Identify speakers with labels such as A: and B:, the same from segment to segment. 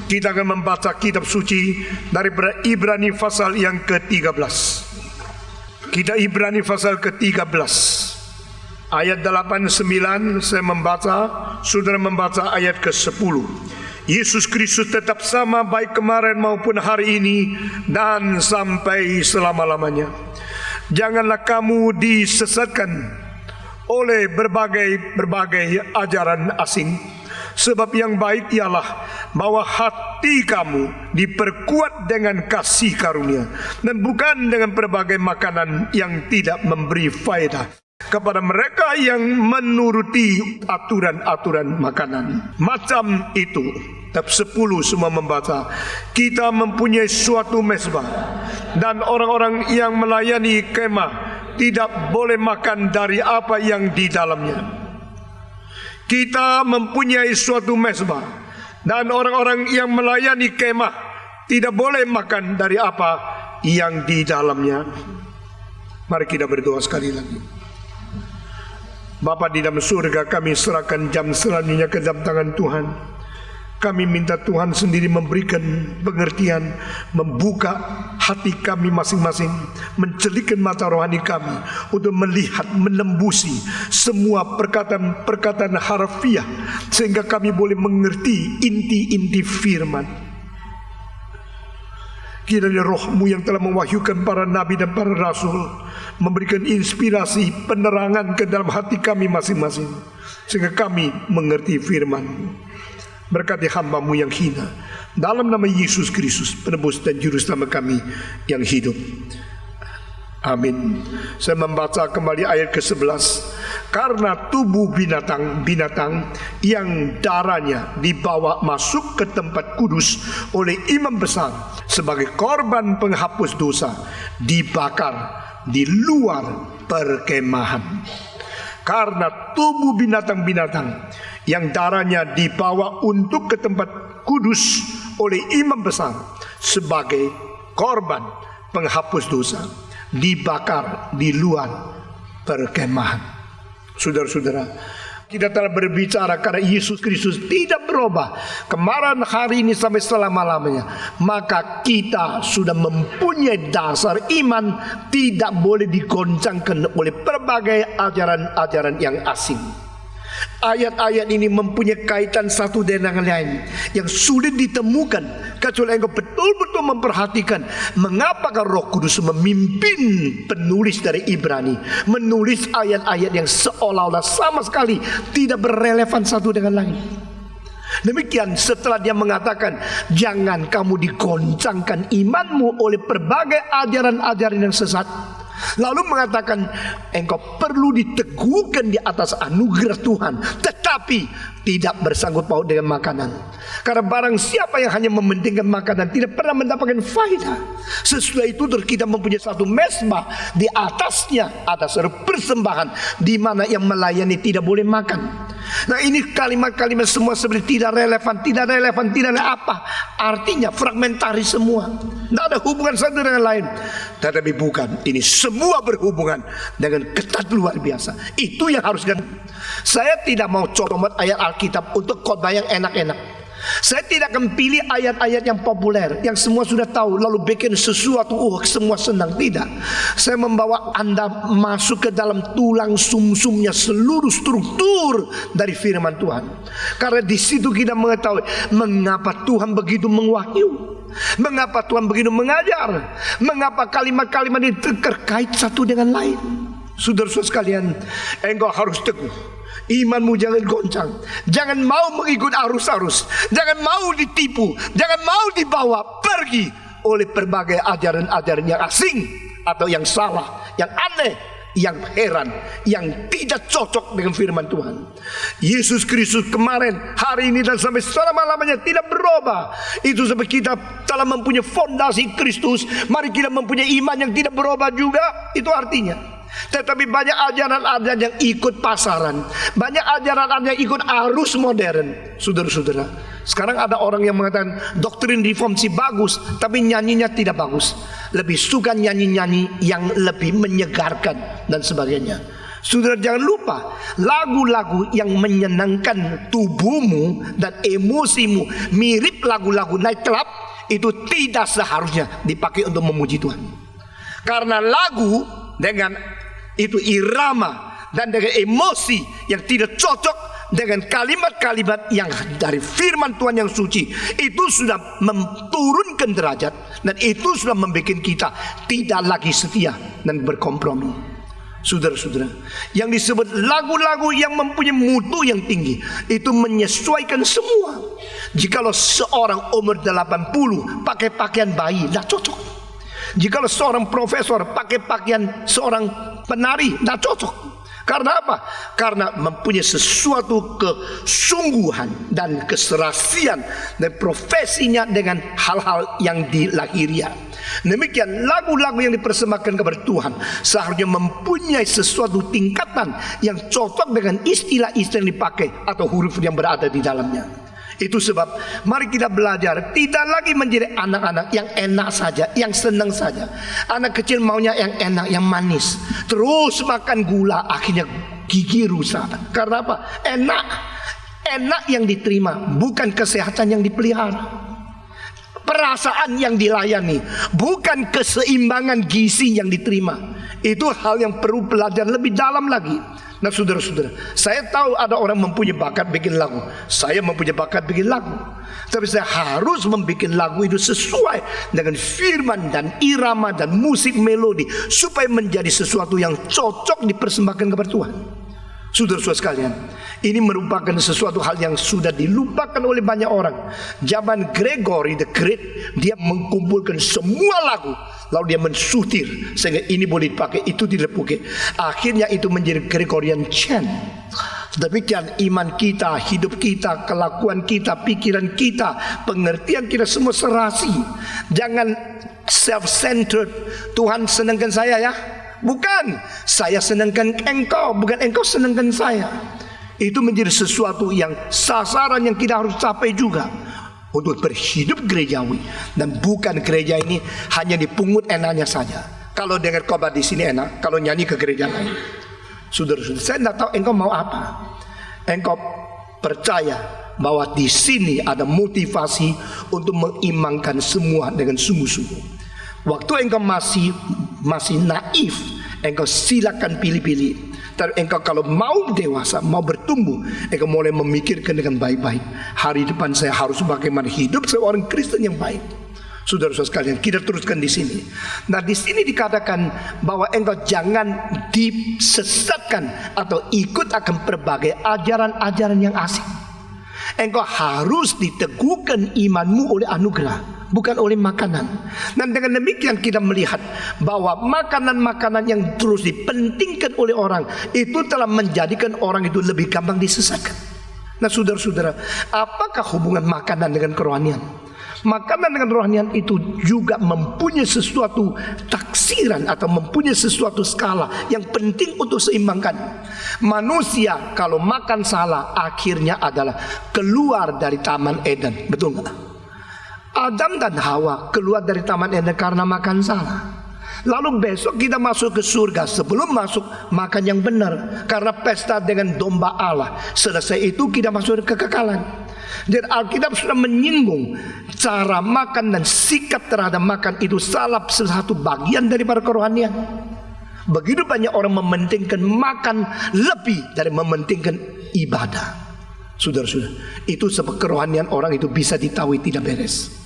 A: Kita akan membaca kitab suci dari Ibrani pasal yang ke-13. Kita Ibrani pasal ke-13 ayat 8-9. Saya membaca, saudara membaca ayat ke-10. Yesus Kristus tetap sama baik kemarin maupun hari ini dan sampai selama-lamanya. Janganlah kamu disesatkan oleh berbagai ajaran asing. Sebab yang baik ialah bahwa hati kamu diperkuat dengan kasih karunia, dan bukan dengan berbagai makanan yang tidak memberi faedah kepada mereka yang menuruti aturan-aturan makanan macam itu. Tab 10 semua membaca. Kita mempunyai suatu mezbah, dan orang-orang yang melayani kemah tidak boleh makan dari apa yang di dalamnya. Kita mempunyai suatu mezbah, dan orang-orang yang melayani kemah tidak boleh makan dari apa yang di dalamnya. Mari kita berdoa sekali lagi. Bapa di dalam surga, kami serahkan jam selanjutnya ke dalam tangan Tuhan. Kami minta Tuhan sendiri memberikan pengertian, membuka hati kami masing-masing, mencelikkan mata rohani kami untuk melihat, menembusi semua perkataan-perkataan harfiah, sehingga kami boleh mengerti inti-inti firman. Kiranya roh-Mu yang telah mewahyukan para nabi dan para rasul memberikan inspirasi, penerangan ke dalam hati kami masing-masing, sehingga kami mengerti firman. Berkati hamba-Mu yang hina, dalam nama Yesus Kristus, penebus dan juru selamat kami yang hidup. Amin. Saya membaca kembali ayat ke-11. Karena tubuh binatang yang darahnya dibawa masuk ke tempat kudus oleh imam besar sebagai korban penghapus dosa, dibakar di luar perkemahan. Karena tubuh binatang-binatang yang darahnya dibawa untuk ke tempat kudus oleh imam besar sebagai korban penghapus dosa, dibakar di luar perkemahan. Saudara-saudara, kita telah berbicara karena Yesus Kristus tidak berubah kemarin, hari ini, sampai selama-lamanya. Maka kita sudah mempunyai dasar iman tidak boleh digoncangkan oleh berbagai ajaran-ajaran yang asing. Ayat-ayat ini mempunyai kaitan satu dengan lain yang sulit ditemukan kecuali engkau betul-betul memperhatikan mengapakah Roh Kudus memimpin penulis dari Ibrani menulis ayat-ayat yang seolah-olah sama sekali tidak berrelevan satu dengan lain. Demikian setelah dia mengatakan jangan kamu digoncangkan imanmu oleh berbagai ajaran-ajaran yang sesat, lalu mengatakan engkau perlu diteguhkan di atas anugerah Tuhan, tetapi tidak bersangkut paut dengan makanan. Karena barang siapa yang hanya mementingkan makanan tidak pernah mendapatkan faedah. Sesudah itu terus kita mempunyai satu mezbah, di atasnya ada seru persembahan di mana yang melayani tidak boleh makan. Nah, ini kalimat-kalimat semua seperti tidak relevan, apa artinya, fragmentaris semua, tidak ada hubungan satu dengan lain. Tetapi bukan, ini semua berhubungan dengan ketat luar biasa. Itu yang harus saya tidak mau comot ayat Alkitab untuk khotbah yang enak-enak. Saya tidak akan pilih ayat-ayat yang populer, yang semua sudah tahu, lalu bikin sesuatu semua senang. Tidak. Saya membawa Anda masuk ke dalam tulang sumsumnya seluruh struktur dari firman Tuhan. Karena di situ kita mengetahui mengapa Tuhan begitu mewahyu, mengapa Tuhan begitu mengajar, mengapa kalimat-kalimat ini terkait satu dengan lain. Saudara-saudara sekalian, engkau harus teguh. Imanmu jangan goncang. Jangan mau mengikut arus-arus. Jangan mau ditipu. Jangan mau dibawa pergi oleh berbagai ajaran-ajaran yang asing atau yang salah, yang aneh, yang heran, yang tidak cocok dengan firman Tuhan. Yesus Kristus kemarin, hari ini, dan sampai selama-lamanya tidak berubah. Itu sebab kita telah mempunyai fondasi Kristus. Mari kita mempunyai iman yang tidak berubah juga. Itu artinya. Tetapi banyak ajaran-ajaran yang ikut pasaran, banyak ajaran-ajaran yang ikut arus modern. Saudara-saudara, sekarang ada orang yang mengatakan doktrin reformasi bagus, tapi nyanyinya tidak bagus. Lebih suka nyanyi-nyanyi yang lebih menyegarkan dan sebagainya. Saudara jangan lupa, lagu-lagu yang menyenangkan tubuhmu dan emosimu mirip lagu-lagu night club itu tidak seharusnya dipakai untuk memuji Tuhan. Karena lagu dengan itu irama dan dengan emosi yang tidak cocok dengan kalimat-kalimat yang dari firman Tuhan yang suci, itu sudah menurunkan derajat, dan itu sudah membuat kita tidak lagi setia dan berkompromi. Saudara-saudara, yang disebut lagu-lagu yang mempunyai mutu yang tinggi itu menyesuaikan semua. Jikalau seorang umur 80 pakai pakaian bayi, tidak cocok. Jikalau seorang profesor pakai pakaian seorang penari, tidak cocok. Karena apa? Karena mempunyai sesuatu kesungguhan dan keserasian dan profesinya dengan hal-hal yang dilahiriah. Demikian lagu-lagu yang dipersembahkan kepada Tuhan seharusnya mempunyai sesuatu tingkatan yang cocok dengan istilah-istilah yang dipakai atau huruf yang berada di dalamnya. Itu sebab mari kita belajar tidak lagi menjadi anak-anak yang enak saja, yang senang saja. Anak kecil maunya yang enak, yang manis. Terus makan gula, akhirnya gigi rusak. Karena apa? Enak yang diterima, bukan kesehatan yang dipelihara. Perasaan yang dilayani, bukan keseimbangan gizi yang diterima. Itu hal yang perlu belajar lebih dalam lagi. Nah saudara-saudara, saya tahu ada orang mempunyai bakat bikin lagu. Saya mempunyai bakat bikin lagu, tapi saya harus membuat lagu itu sesuai dengan firman dan irama dan musik melodi, supaya menjadi sesuatu yang cocok dipersembahkan kepada Tuhan. Saudara-saudara sekalian, ini merupakan sesuatu hal yang sudah dilupakan oleh banyak orang. Zaman Gregory the Great, dia mengumpulkan semua lagu, lalu dia mensutir sehingga ini boleh dipakai, itu tidak boleh. Akhirnya itu menjadi Gregorian chant. Demikian iman kita, hidup kita, kelakuan kita, pikiran kita, pengertian kita semua serasi. Jangan self-centered. Tuhan senangkan saya ya, bukan saya senangkan engkau, bukan engkau senangkan saya. Itu menjadi sesuatu yang sasaran yang kita harus capai juga untuk berhidup gerejawi, dan bukan gereja ini hanya dipungut enaknya saja. Kalau dengar khotbah di sini enak, kalau nyanyi ke gereja lain. Saudara-saudara, saya tidak tahu engkau mau apa. Engkau percaya bahwa di sini ada motivasi untuk mengimankan semua dengan sungguh-sungguh. Waktu engkau masih naif, engkau silakan pilih-pilih. Tapi engkau kalau mau dewasa, mau bertumbuh, engkau mulai memikirkan dengan baik-baik. Hari depan saya harus bagaimana hidup seorang Kristen yang baik. Saudara-saudara sekalian, kita teruskan di sini. Nah, di sini dikatakan bahwa engkau jangan disesatkan atau ikut akan berbagai ajaran-ajaran yang asing. Engkau harus diteguhkan imanmu oleh anugerah, bukan oleh makanan. Dan dengan demikian kita melihat bahwa makanan-makanan yang terus dipentingkan oleh orang itu telah menjadikan orang itu lebih gampang disesatkan. Nah saudara-saudara, apakah hubungan makanan dengan kerohanian? Makanan dengan rohanian itu juga mempunyai sesuatu taksiran atau mempunyai sesuatu skala yang penting untuk seimbangkan. Manusia kalau makan salah akhirnya adalah keluar dari Taman Eden, betul nggak? Adam dan Hawa keluar dari Taman Eden karena makan salah. Lalu besok kita masuk ke surga, sebelum masuk makan yang benar, karena pesta dengan domba Allah. Selesai itu kita masuk ke kekekalan. Dan Alkitab sudah menyinggung cara makan dan sikap terhadap makan itu salah satu bagian daripada kerohanian. Begitu banyak orang mementingkan makan lebih dari mementingkan ibadah. Saudara-saudara, itu sebab kerohanian orang itu bisa ditahui tidak beres.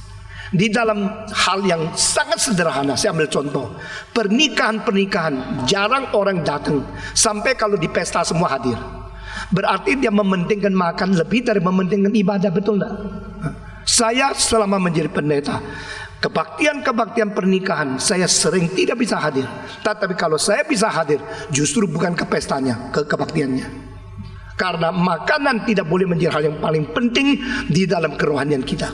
A: Di dalam hal yang sangat sederhana, saya ambil contoh pernikahan jarang orang datang, sampai kalau di pesta semua hadir. Berarti dia mementingkan makan lebih dari mementingkan ibadah, betul enggak? Saya selama menjadi pendeta, kebaktian pernikahan saya sering tidak bisa hadir. Tetapi kalau saya bisa hadir, justru bukan ke pestanya, ke kebaktiannya. Karena makanan tidak boleh menjadi hal yang paling penting di dalam kerohanian kita.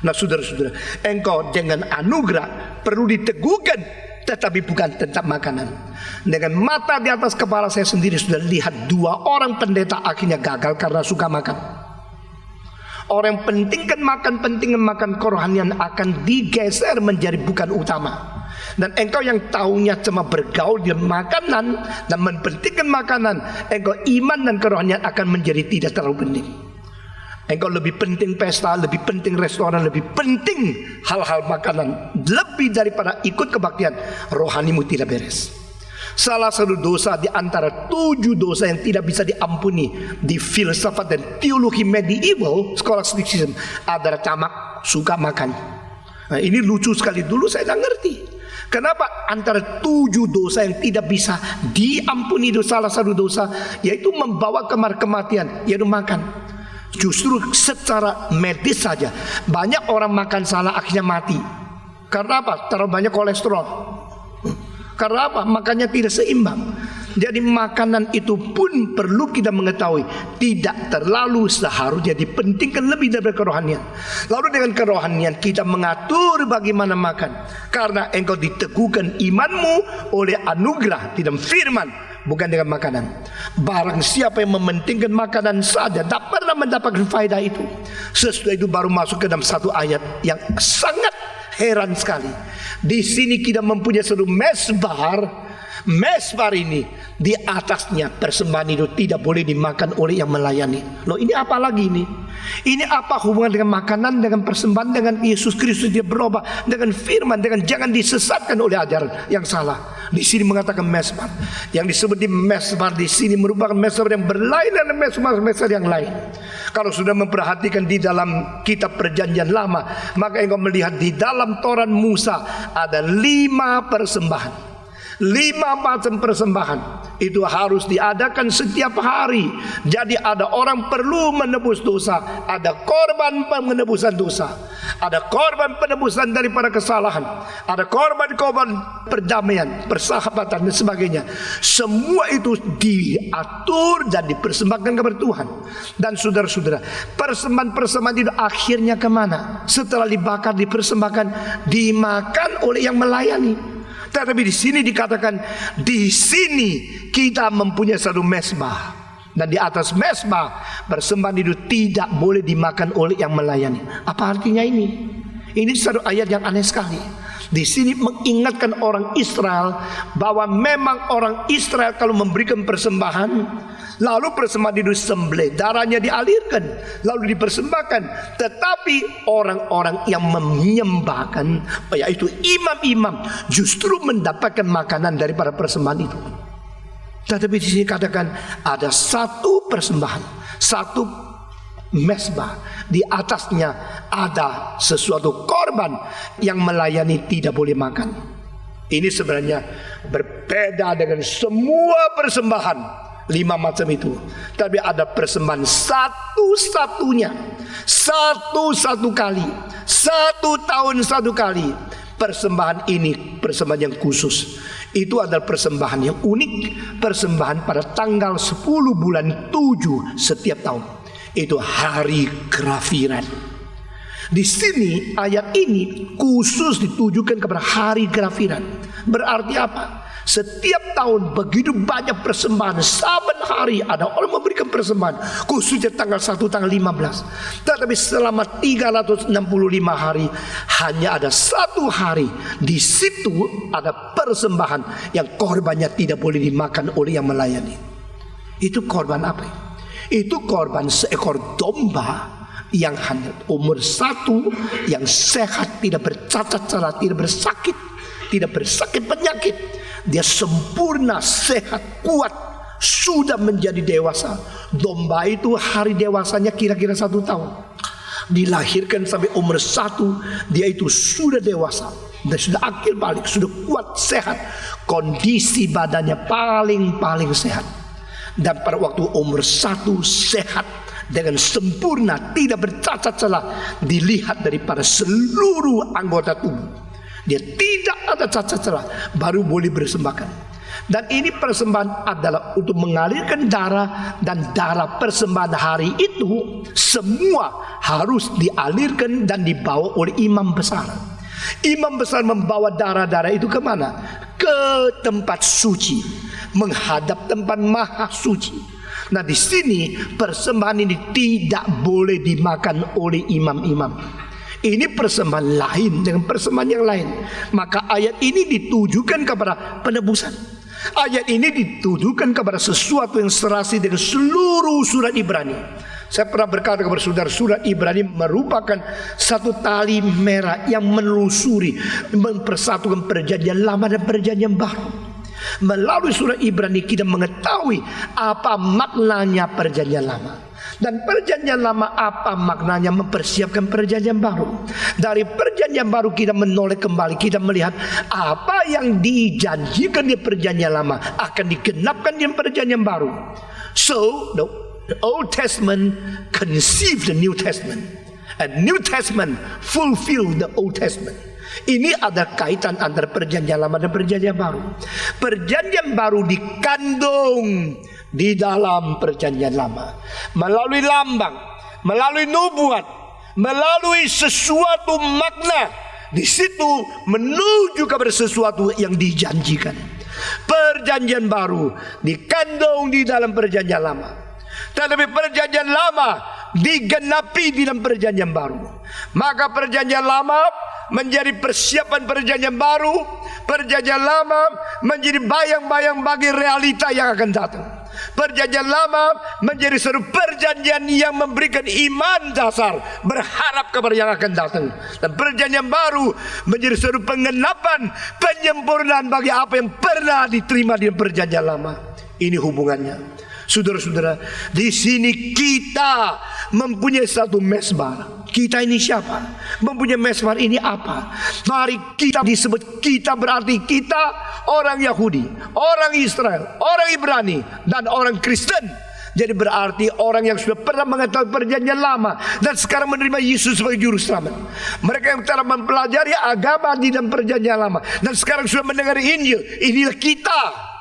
A: Nah saudara-saudara, engkau dengan anugerah perlu diteguhkan, tetapi bukan tentang makanan. Dengan mata di atas kepala saya sendiri sudah lihat 2 orang pendeta akhirnya gagal karena suka makan. Orang yang pentingkan makan kerohanian akan digeser menjadi bukan utama. Dan engkau yang tahunya cuma bergaul di makanan dan mempentingkan makanan, engkau iman dan kerohanian akan menjadi tidak terlalu penting. Engkau lebih penting pesta, lebih penting restoran, lebih penting hal-hal makanan, lebih daripada ikut kebaktian. Rohanimu tidak beres. Salah satu dosa di antara 7 dosa yang tidak bisa diampuni di filsafat dan teologi medieval, scholasticism, adalah tamak, suka makan. Nah, ini lucu sekali. Dulu saya tidak ngerti kenapa antara 7 dosa yang tidak bisa diampuni itu salah satu dosa, yaitu membawa kematian, yaitu makan. Justru secara medis saja banyak orang makan salah akhirnya mati. Karena apa? Terlalu banyak kolesterol. Karena apa? Makannya tidak seimbang. Jadi makanan itu pun perlu kita mengetahui tidak terlalu seharusnya dipentingkan lebih dari kerohanian. Lalu dengan kerohanian kita mengatur bagaimana makan, karena engkau diteguhkan imanmu oleh anugerah di dalam firman, bukan dengan makanan. Barang siapa yang mementingkan makanan saja tak pernah mendapatkan faedah itu. Sesudah itu baru masuk ke dalam satu ayat yang sangat heran sekali. Di sini kita mempunyai satu mesbar. Mesbar ini di atasnya persembahan itu tidak boleh dimakan oleh yang melayani. Loh, ini apa lagi ini? Ini apa hubungan dengan makanan, dengan persembahan, dengan Yesus Kristus dia berubah, dengan firman, dengan jangan disesatkan oleh ajaran yang salah. Di sini mengatakan mesbar. Yang disebut di mesbar di sini merupakan mesbar yang berlainan dengan mesbar yang lain. Kalau sudah memperhatikan di dalam kitab Perjanjian Lama, maka engkau melihat di dalam Taurat Musa ada 5 persembahan. 5 macam persembahan itu harus diadakan setiap hari. Jadi ada orang perlu menebus dosa, ada korban penebusan dosa, ada korban penebusan daripada kesalahan, ada korban perdamaian, persahabatan dan sebagainya. Semua itu diatur dan dipersembahkan kepada Tuhan. Dan saudara-saudara, persembahan-persembahan itu akhirnya kemana? Setelah dibakar, dipersembahkan, dimakan oleh yang melayani. Tetapi di sini dikatakan, di sini kita mempunyai satu mesbah, dan di atas mesbah persembahan itu tidak boleh dimakan oleh yang melayani. Apa artinya ini? Ini satu ayat yang aneh sekali. Di sini mengingatkan orang Israel bahwa memang orang Israel kalau memberikan persembahan, lalu persembahan itu disembelih, darahnya dialirkan, lalu dipersembahkan. Tetapi orang-orang yang menyembahkan, yaitu imam-imam, justru mendapatkan makanan daripada persembahan itu. Tetapi di sini katakan ada satu persembahan, satu mesbah, di atasnya ada sesuatu korban yang melayani tidak boleh makan. Ini sebenarnya berbeda dengan semua persembahan 5 macam itu. Tapi ada persembahan satu-satunya, satu kali, 1 tahun 1 kali. Persembahan ini persembahan yang khusus. Itu adalah persembahan yang unik, persembahan pada tanggal 10 bulan 7 setiap tahun. Itu hari Kerafiran. Di sini ayat ini khusus ditujukan kepada hari Kerafiran. Berarti apa? Setiap tahun begitu banyak persembahan. Saben hari ada orang memberikan persembahan, khususnya tanggal 1, tanggal 15. Tetapi selama 365 hari hanya ada 1 hari. Di situ ada persembahan yang korbannya tidak boleh dimakan oleh yang melayani. Itu korban apa? Itu korban seekor domba yang hanya umur 1, yang sehat, tidak bercacat celah, tidak bersakit penyakit. Dia sempurna, sehat, kuat, sudah menjadi dewasa. Domba itu hari dewasanya kira-kira 1 tahun. Dilahirkan sampai umur 1, dia itu sudah dewasa dan sudah akil balik, sudah kuat, sehat. Kondisi badannya paling sehat. Dan pada waktu umur 1 sehat dengan sempurna, tidak bercacat celah, dilihat daripada seluruh anggota tubuh. Dia tidak ada cacat celah, baru boleh bersembahkan. Dan ini persembahan adalah untuk mengalirkan darah, dan darah persembahan hari itu semua harus dialirkan dan dibawa oleh imam besar. Imam besar membawa darah-darah itu kemana? Ke tempat suci, menghadap tempat maha suci. Nah, di sini persembahan ini tidak boleh dimakan oleh imam-imam. Ini persembahan lain dengan persembahan yang lain. Maka ayat ini ditujukan kepada penebusan. Ayat ini ditujukan kepada sesuatu yang serasi dengan seluruh surat Ibrani. Saya pernah berkata kepada saudara, surat Ibrani merupakan satu tali merah yang menelusuri, mempersatukan perjanjian lama dan perjanjian baru. Melalui surat Ibrani kita mengetahui apa maknanya perjanjian lama. Dan perjanjian lama apa maknanya mempersiapkan perjanjian baru. Dari perjanjian baru kita menoleh kembali, kita melihat apa yang dijanjikan di perjanjian lama akan digenapkan di perjanjian baru. So the Old Testament conceived the New Testament, and New Testament fulfilled the Old Testament. Ini ada kaitan antara perjanjian lama dan perjanjian baru. Perjanjian baru dikandung di dalam perjanjian lama melalui lambang, melalui nubuat, melalui sesuatu makna. Di situ menuju kepada sesuatu yang dijanjikan. Perjanjian baru dikandung di dalam perjanjian lama, tetapi perjanjian lama digenapi di dalam perjanjian baru. Maka perjanjian lama menjadi persiapan perjanjian baru. Perjanjian lama menjadi bayang-bayang bagi realita yang akan datang. Perjanjian lama menjadi seru perjanjian yang memberikan iman dasar, berharap kepada yang akan datang. Dan perjanjian baru menjadi seru pengenapan, penyempurnaan bagi apa yang pernah diterima di perjanjian lama. Ini hubungannya. Saudara-saudara, di sini kita mempunyai satu mesbah. Kita ini siapa? Mempunyai mesbah ini apa? Mari kita disebut kita, berarti kita orang Yahudi, orang Israel, orang Ibrani, dan orang Kristen. Jadi berarti orang yang sudah pernah mengetahui perjanjian lama dan sekarang menerima Yesus sebagai juru selamat. Mereka yang telah mempelajari agama di dalam perjanjian lama dan sekarang sudah mendengar Injil. Inilah kita.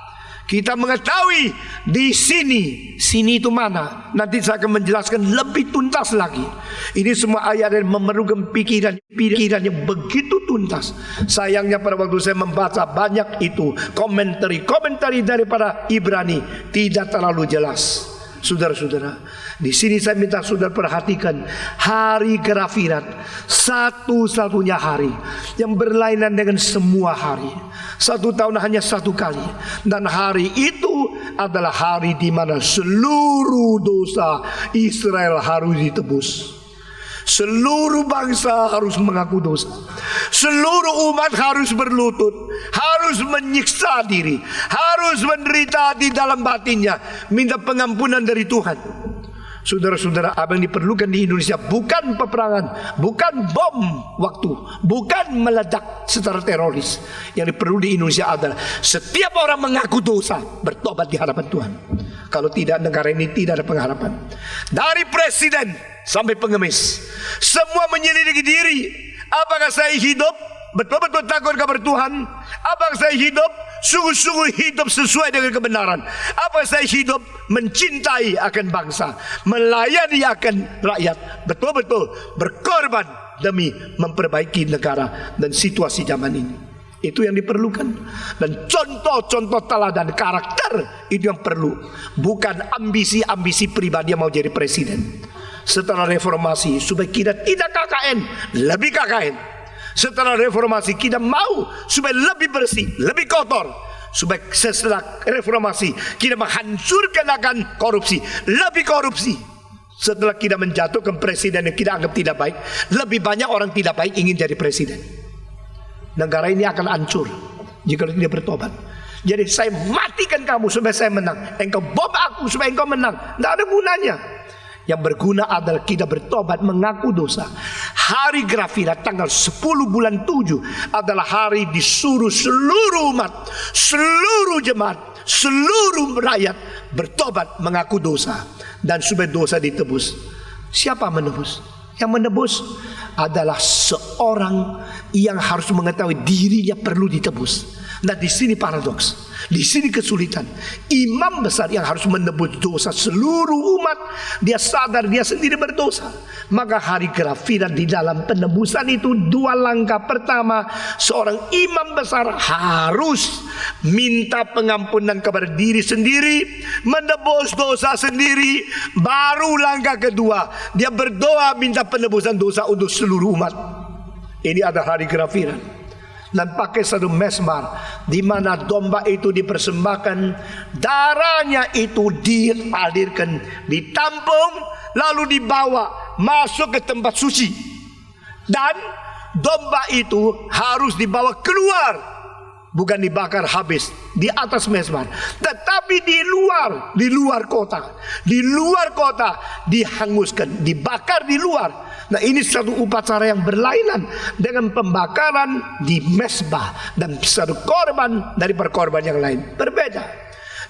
A: Kita mengetahui di sini itu mana. Nanti saya akan menjelaskan lebih tuntas lagi. Ini semua ayat yang memerlukan pikiran yang begitu tuntas. Sayangnya pada waktu saya membaca banyak itu komentari daripada Ibrani tidak terlalu jelas. Saudara-saudara, di sini saya minta saudara perhatikan hari Kerafirat, satu-satunya hari yang berlainan dengan semua hari. Satu tahun hanya satu kali, dan hari itu adalah hari di mana seluruh dosa Israel harus ditebus. Seluruh bangsa harus mengaku dosa. Seluruh umat harus berlutut, harus menyiksa diri, harus menderita di dalam batinnya, minta pengampunan dari Tuhan. Saudara-saudara, apa yang diperlukan di Indonesia bukan peperangan, bukan bom waktu, bukan meledak secara teroris. Yang perlu di Indonesia adalah setiap orang mengaku dosa, bertobat di hadapan Tuhan. Kalau tidak, negara ini tidak ada pengharapan. Dari presiden sampai pengemis, semua menyelidiki diri. Apakah saya hidup betul-betul takut kepada Tuhan? Apakah saya hidup sungguh-sungguh hidup sesuai dengan kebenaran? Apakah saya hidup mencintai akan bangsa, melayani akan rakyat, betul-betul berkorban demi memperbaiki negara dan situasi zaman ini? Itu yang diperlukan. Dan contoh-contoh teladan karakter itu yang perlu, bukan ambisi-ambisi pribadi yang mau jadi presiden. Setelah reformasi, supaya kita tidak KKN, lebih KKN. Setelah reformasi kita mau supaya lebih bersih, lebih kotor. Supaya setelah reformasi kita menghancurkan akan korupsi, lebih korupsi. Setelah kita menjatuhkan presiden yang kita anggap tidak baik, lebih banyak orang tidak baik ingin jadi presiden. Negara ini akan hancur jika tidak bertobat. Jadi saya matikan kamu supaya saya menang, engkau bom aku supaya engkau menang. Tidak ada gunanya. Yang berguna adalah kita bertobat, mengaku dosa. Hari Kerafirat tanggal 10 bulan 7 adalah hari disuruh seluruh umat, seluruh jemaat, seluruh rakyat bertobat, mengaku dosa, dan supaya dosa ditebus. Siapa menebus? Yang menebus adalah seorang yang harus mengetahui dirinya perlu ditebus. Nah, di sini paradoks, di sini kesulitan. Imam besar yang harus menebus dosa seluruh umat, dia sadar dia sendiri berdosa. Maka hari Kerafirat di dalam penebusan itu dua langkah. Pertama, seorang imam besar harus minta pengampunan kepada diri sendiri, menebus dosa sendiri. Baru langkah kedua, dia berdoa minta penebusan dosa untuk seluruh umat. Ini adalah hari kekafiran. Dan pakai satu mesbah di mana domba itu dipersembahkan, darahnya itu dialirkan, ditampung, lalu dibawa masuk ke tempat suci. Dan domba itu harus dibawa keluar, bukan dibakar habis di atas mesbah, tetapi di luar kota dihanguskan, dibakar di luar. Nah, ini satu upacara yang berlainan dengan pembakaran di mesbah, dan satu korban dari perkorban yang lain berbeda.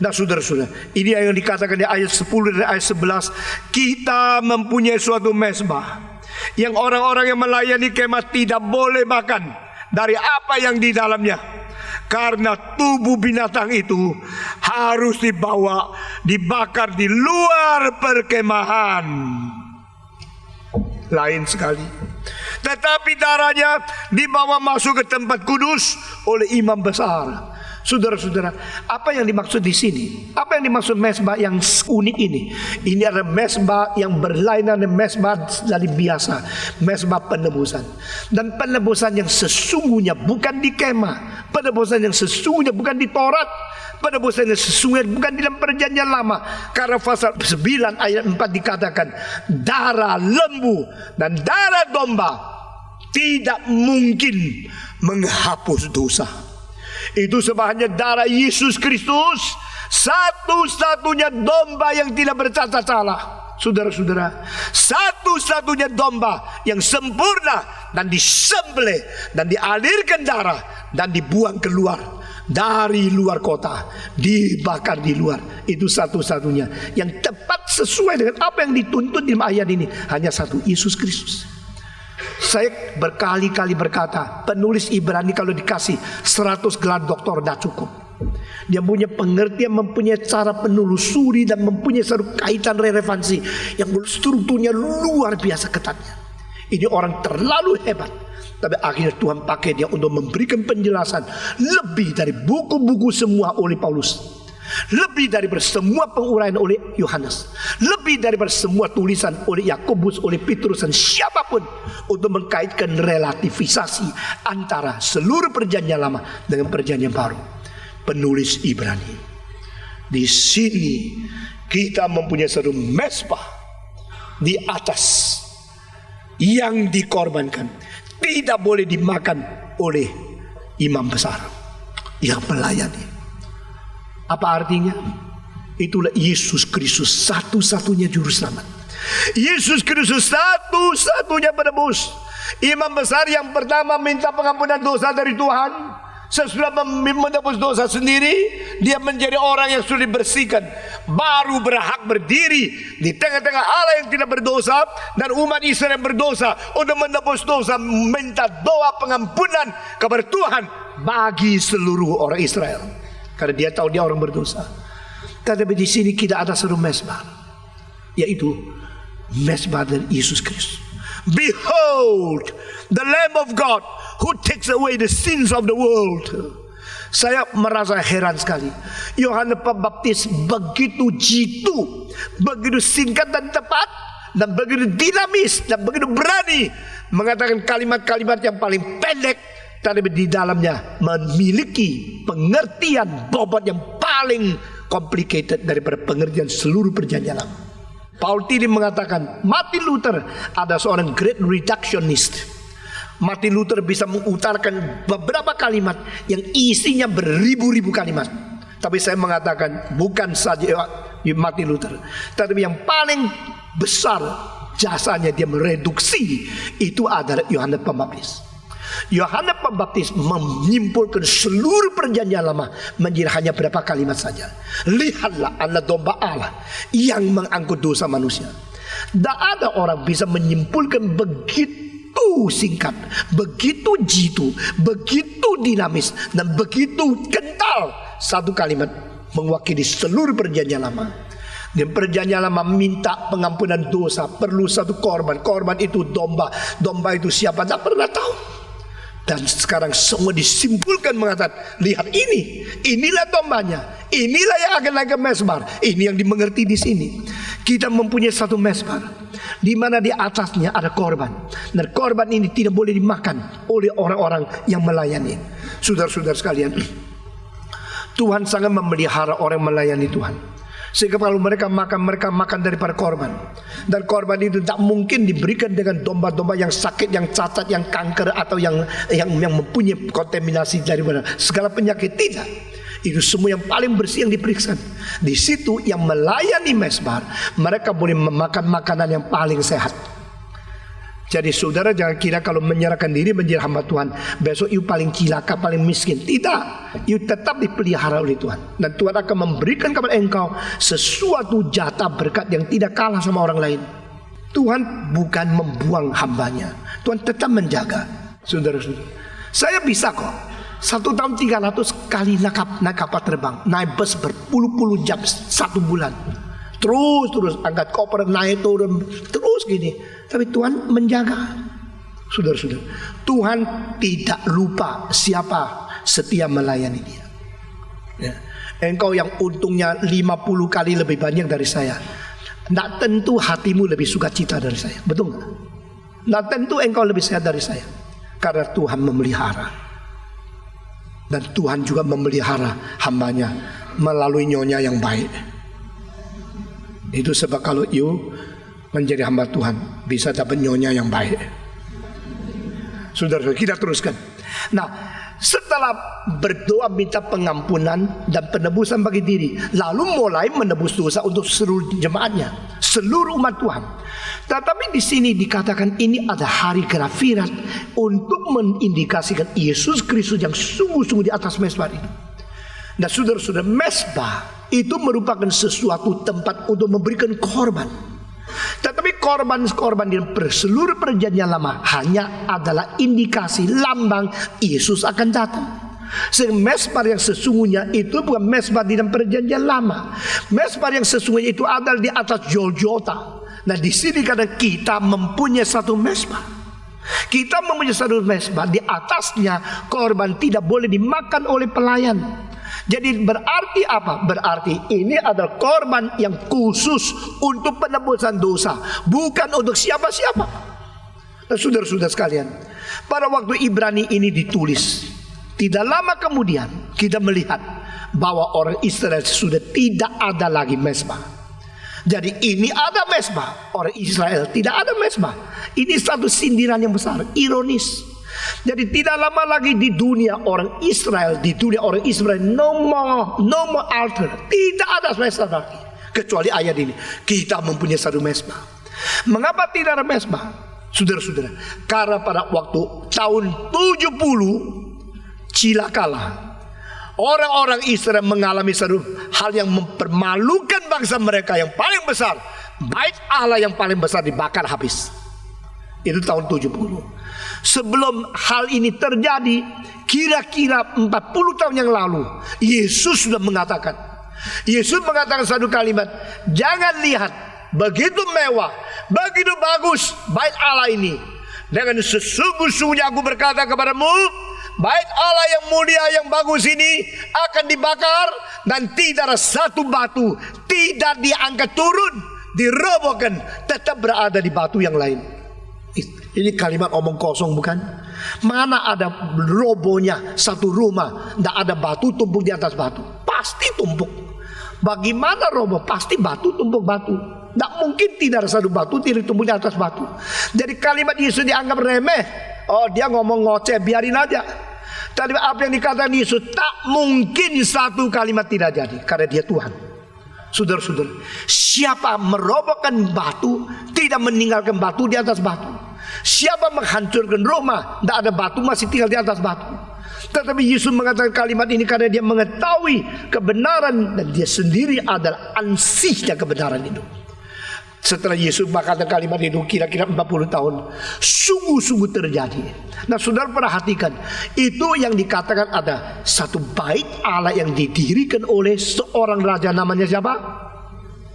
A: Nah, saudara-saudara, ini yang dikatakan di ayat 10 dan ayat 11, kita mempunyai suatu mesbah yang orang-orang yang melayani kemah tidak boleh makan dari apa yang di dalamnya, karena tubuh binatang itu harus dibakar di luar perkemahan. Lain sekali. Tetapi darahnya dibawa masuk ke tempat kudus oleh imam besar. Saudara-saudara, apa yang dimaksud di sini? Apa yang dimaksud mesbah yang unik ini? Ini adalah mesbah yang berlainan dengan mesbah dari biasa, mesbah penebusan. Dan penebusan yang sesungguhnya bukan di kemah, penebusan yang sesungguhnya bukan di Taurat, penebusan yang sesungguhnya bukan di dalam perjanjian lama. Karena pasal 9 ayat 4 dikatakan, darah lembu dan darah domba tidak mungkin menghapus dosa. Itu sebabnya darah Yesus Kristus satu-satunya domba yang tidak bercacat salah. Saudara-saudara, satu-satunya domba yang sempurna dan disembelih dan dialirkan darah dan dibuang keluar dari luar kota, dibakar di luar. Itu satu-satunya yang tepat sesuai dengan apa yang dituntut di ayat ini. Hanya satu, Yesus Kristus. Saya berkali-kali berkata, penulis Ibrani kalau dikasih 100 gelar doktor tidak cukup. Dia punya pengertian, mempunyai cara penelusuri, dan mempunyai satu kaitan relevansi yang strukturnya luar biasa ketatnya. Ini orang terlalu hebat, tapi akhirnya Tuhan pakai dia untuk memberikan penjelasan lebih dari buku-buku semua oleh Paulus, lebih daripada semua penguraian oleh Yohanes, lebih daripada semua tulisan oleh Yakobus, oleh Petrus, dan siapapun, untuk mengkaitkan relativisasi antara seluruh perjanjian lama dengan perjanjian baru. Penulis Ibrani, di sini kita mempunyai satu mesbah di atas yang dikorbankan, tidak boleh dimakan oleh imam besar yang melayani. Apa artinya? Itulah Yesus Kristus, satu-satunya juru selamat. Yesus Kristus satu-satunya penebus. Imam besar yang pertama minta pengampunan dosa dari Tuhan. Sesudah menebus dosa sendiri, dia menjadi orang yang sudah dibersihkan, baru berhak berdiri di tengah-tengah Allah yang tidak berdosa dan umat Israel yang berdosa untuk menebus dosa, minta doa pengampunan kepada Tuhan bagi seluruh orang Israel. Karena dia tahu dia orang berdosa. Tetapi di sini tidak ada satu mesbah, yaitu mesbah dari Yesus Kristus. Behold, the Lamb of God who takes away the sins of the world. Saya merasa heran sekali. Yohanes Pembaptis begitu jitu, begitu singkat dan tepat, dan begitu dinamis, dan begitu berani mengatakan kalimat-kalimat yang paling pendek, tapi di dalamnya memiliki pengertian bobot yang paling complicated daripada pengertian seluruh perjanjian lama. Paul Tillich mengatakan Martin Luther ada seorang great reductionist. Martin Luther bisa mengutarakan beberapa kalimat yang isinya beribu-ribu kalimat. Tapi saya mengatakan bukan saja Martin Luther, tapi yang paling besar jasanya dia mereduksi itu adalah Yohanes Pembaptis. Yohanes Pembaptis menyimpulkan seluruh perjanjian lama menjadi hanya berapa kalimat saja. Lihatlah anak domba Allah yang mengangkut dosa manusia. Tak ada orang bisa menyimpulkan begitu singkat, begitu jitu, begitu dinamis, dan begitu kental satu kalimat mewakili seluruh perjanjian lama. Dan perjanjian lama minta pengampunan dosa, perlu satu korban. Korban itu domba. Domba itu siapa? Tak pernah tahu. Dan sekarang semua disimpulkan mengatakan, lihat inilah dombanya, inilah yang akan naik ke mesbah. Ini yang dimengerti di sini. Kita mempunyai satu mezbah di mana di atasnya ada korban, dan korban ini tidak boleh dimakan oleh orang-orang yang melayani. Saudara-saudara sekalian, Tuhan sangat memelihara orang melayani Tuhan, sehingga kalau mereka makan daripada korban. Dan korban itu tak mungkin diberikan dengan domba-domba yang sakit, yang cacat, yang kanker, atau yang mempunyai kontaminasi daripada segala penyakit. Tidak. Itu semua yang paling bersih yang diperiksa. Di situ yang melayani mezbah, mereka boleh memakan makanan yang paling sehat. Jadi saudara jangan kira kalau menyerahkan diri menjadi hamba Tuhan, besok you paling cilaka, paling miskin. Tidak, you tetap dipelihara oleh Tuhan. Dan Tuhan akan memberikan kepada engkau sesuatu jatah berkat yang tidak kalah sama orang lain. Tuhan bukan membuang hambanya, Tuhan tetap menjaga. Saudara-saudara, saya bisa kok 1 tahun 300 kali naik kapal terbang, naik bus berpuluh-puluh jam 1 bulan. Terus angkat koper, naik turun, terus gini. Tapi Tuhan menjaga. Saudara-saudara, Tuhan tidak lupa siapa setia melayani dia. Ya. Engkau yang untungnya 50 kali lebih banyak dari saya, tidak tentu hatimu lebih sukacita dari saya. Betul nggak? Tidak tentu engkau lebih sehat dari saya, karena Tuhan memelihara. Dan Tuhan juga memelihara hambanya melalui nyonya yang baik. Itu sebab kalau you menjadi hamba Tuhan, bisa dapat nyonya yang baik. Saudara, kita teruskan. Nah, setelah berdoa minta pengampunan dan penebusan bagi diri, lalu mulai menebus dosa untuk seluruh jemaatnya, seluruh umat Tuhan. Tetapi di sini dikatakan ini ada hari kelahiran untuk mengindikasikan Yesus Kristus yang sungguh-sungguh di atas mezbah itu. Nah saudara-saudara, mezbah itu merupakan sesuatu tempat untuk memberikan korban. Tetapi korban-korban di seluruh perjanjian lama hanya adalah indikasi lambang Yesus akan datang. Sehingga mezbah yang sesungguhnya itu bukan mezbah di dalam perjanjian lama. Mezbah yang sesungguhnya itu adalah di atas Golgota. Nah di sini karena kita mempunyai satu mezbah, kita mempunyai satu mezbah, di atasnya korban tidak boleh dimakan oleh pelayan. Jadi berarti apa? Berarti ini adalah korban yang khusus untuk penebusan dosa, bukan untuk siapa-siapa. Nah, saudara-saudara sekalian, pada waktu Ibrani ini ditulis, tidak lama kemudian kita melihat bahwa orang Israel sudah tidak ada lagi mezbah. Jadi ini ada mezbah, orang Israel tidak ada mezbah. Ini satu sindiran yang besar, ironis. Jadi tidak lama lagi di dunia orang Israel, no more altar, tidak ada mezbah lagi. Kecuali ayat ini, kita mempunyai satu mezbah. Mengapa tidak ada mezbah? Saudara-saudara, karena pada waktu tahun 70 cilakalah orang-orang Israel mengalami satu hal yang mempermalukan bangsa mereka yang paling besar. Bait Allah yang paling besar dibakar habis. Itu tahun 70. Sebelum hal ini terjadi, kira-kira 40 tahun yang lalu, Yesus sudah mengatakan. Yesus mengatakan satu kalimat, jangan lihat begitu mewah, begitu bagus bait Allah ini. Dengan sesungguh-sungguhnya aku berkata kepadamu, bait Allah yang mulia yang bagus ini akan dibakar, dan tidak ada satu batu tidak diangkat turun, dirobohkan, tetap berada di batu yang lain. Ini kalimat omong kosong bukan? Mana ada robohnya satu rumah, tidak ada batu tumpuk di atas batu? Pasti tumpuk. Bagaimana roboh? Pasti batu tumpuk batu. Tidak mungkin tidak ada satu batu tidak tumpuk di atas batu. Jadi kalimat Yesus dianggap remeh. Oh, dia ngomong ngoceh, biarin aja. Tapi apa yang dikatakan Yesus, tak mungkin satu kalimat tidak jadi, karena dia Tuhan. Saudara-saudara, siapa merobohkan batu, tidak meninggalkan batu di atas batu. Siapa menghancurkan Roma, tidak ada batu, masih tinggal di atas batu. Tetapi Yesus mengatakan kalimat ini karena dia mengetahui kebenaran, dan dia sendiri adalah ansihnya kebenaran itu. Setelah Yesus berkata kalimat itu kira-kira 40 tahun, sungguh-sungguh terjadi. Nah saudara perhatikan, itu yang dikatakan ada satu bait Allah yang didirikan oleh seorang raja, namanya siapa?